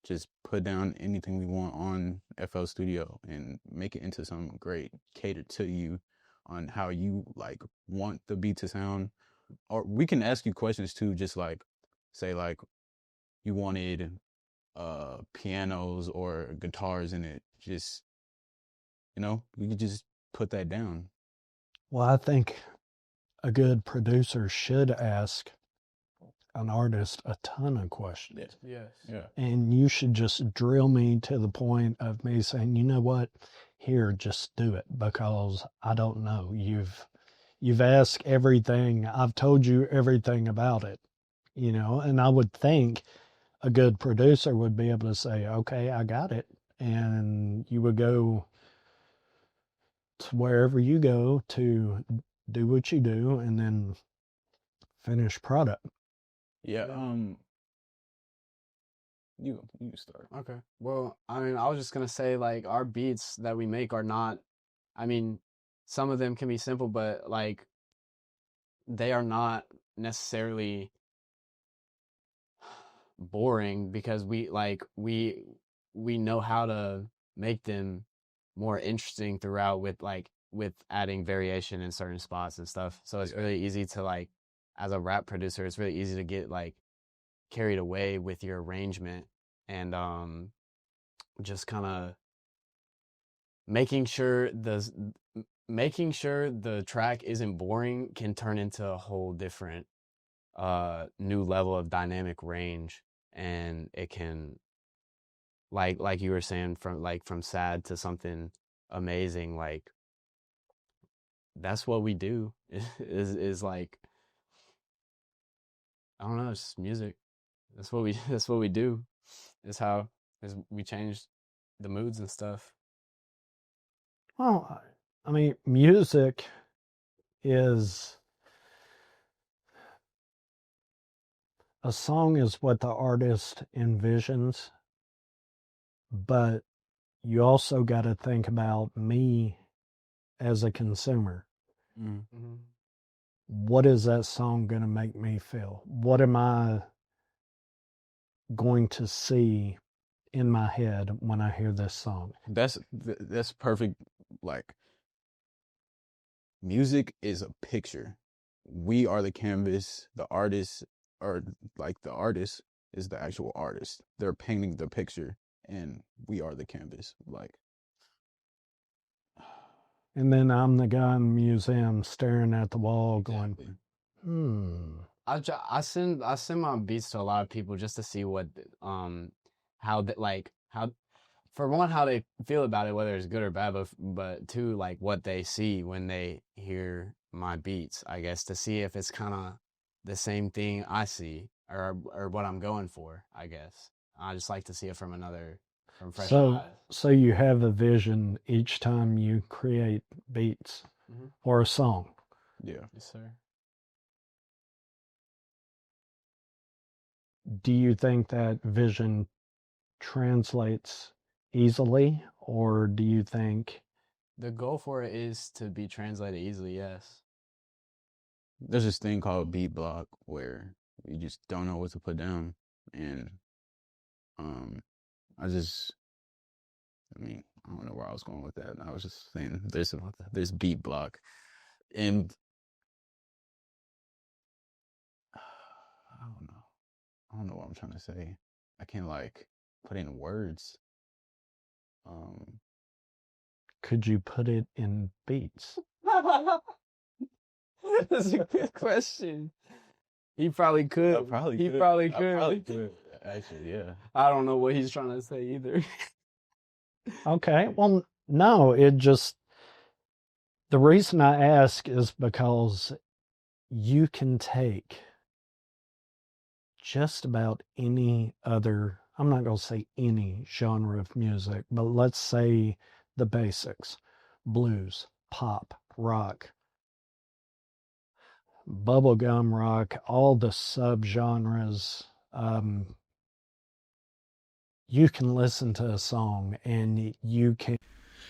just put down anything we want on FL Studio and make it into something great, catered to you on how you like want the beat to sound. Or we can ask you questions too, just like say like you wanted pianos or guitars in it. Just, we could just put that down. Well, I think a good producer should ask an artist a ton of questions. Yes. Yeah. And you should just drill me to the point of me saying, you know what, here, just do it, because I don't know. You've asked everything. I've told you everything about it, and I would think a good producer would be able to say, okay, I got it. And you would go to wherever you go to do what you do and then finish product. Yeah. You start. Okay. Well, I mean, I was just gonna say, like, our beats that we make are not, I mean, some of them can be simple, but like they are not necessarily boring, because we know how to make them more interesting throughout with adding variation in certain spots and stuff. So it's really easy to, like, as a rap producer, it's really easy to get like carried away with your arrangement, and just kind of making sure the track isn't boring can turn into a whole different new level of dynamic range. And it can, like you were saying, from sad to something amazing. Like, that's what we do. is like, I don't know, it's just music. That's what we do. Is we change the moods and stuff. Well, I mean, music is, a song is what the artist envisions, but you also got to think about me as a consumer. Mm-hmm. What is that song going to make me feel? What am I going to see in my head when I hear this song? That's perfect. Like, music is a picture. We are the canvas. The artist is the actual artist. They're painting the picture, and we are the canvas. Like, and then I'm the guy in the museum staring at the wall going, I send my beats to a lot of people just to see what how for one, how they feel about it, whether it's good or bad, but two, like, what they see when they hear my beats, I guess, to see if it's kind of the same thing I see, or what I'm going for, I guess. I just like to see it from fresh eyes. So you have a vision each time you create beats or a song. Yeah. Yes, sir. Do you think that vision translates easily, or do you think the goal for it is to be translated easily? Yes. There's this thing called beat block where you just don't know what to put down, and I don't know where I was going with that. I was just saying there's beat block, and I don't know what I'm trying to say. I can't like put in words. Could you put it in beats? That's a good question. He probably could. I probably could. Actually, yeah. I don't know what he's trying to say either. Okay. Well, no, The reason I ask is because you can take just about any other, I'm not going to say any genre of music, but let's say the basics: blues, pop, rock, bubblegum rock, all the subgenres. You can listen to a song and you can.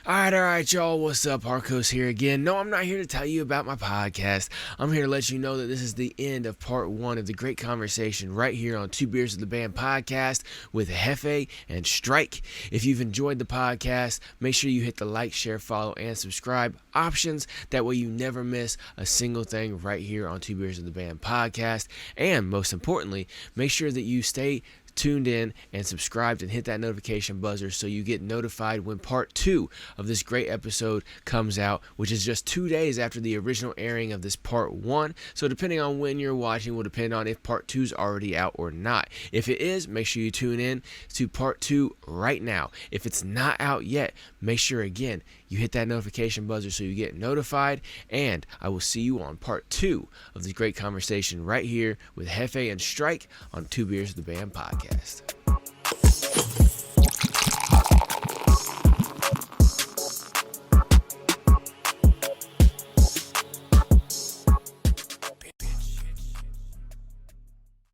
All right, y'all. What's up? Harkos here again. No, I'm not here to tell you about my podcast. I'm here to let you know that this is the end of part 1 of the great conversation right here on Two Beers of the Band podcast with Xefe and Stryke. If you've enjoyed the podcast, make sure you hit the like, share, follow, and subscribe options. That way you never miss a single thing right here on Two Beers of the Band podcast. And most importantly, make sure that you stay tuned in and subscribed and hit that notification buzzer so you get notified when part 2 of this great episode comes out, which is just 2 days after the original airing of this part 1. So depending on when you're watching will depend on if part 2 is already out or not. If it is, make sure you tune in to part 2 right now. If it's not out yet, make sure again you hit that notification buzzer so you get notified, and I will see you on part 2 of this great conversation right here with Xefe and Stryke on Two Beers of the Band podcast.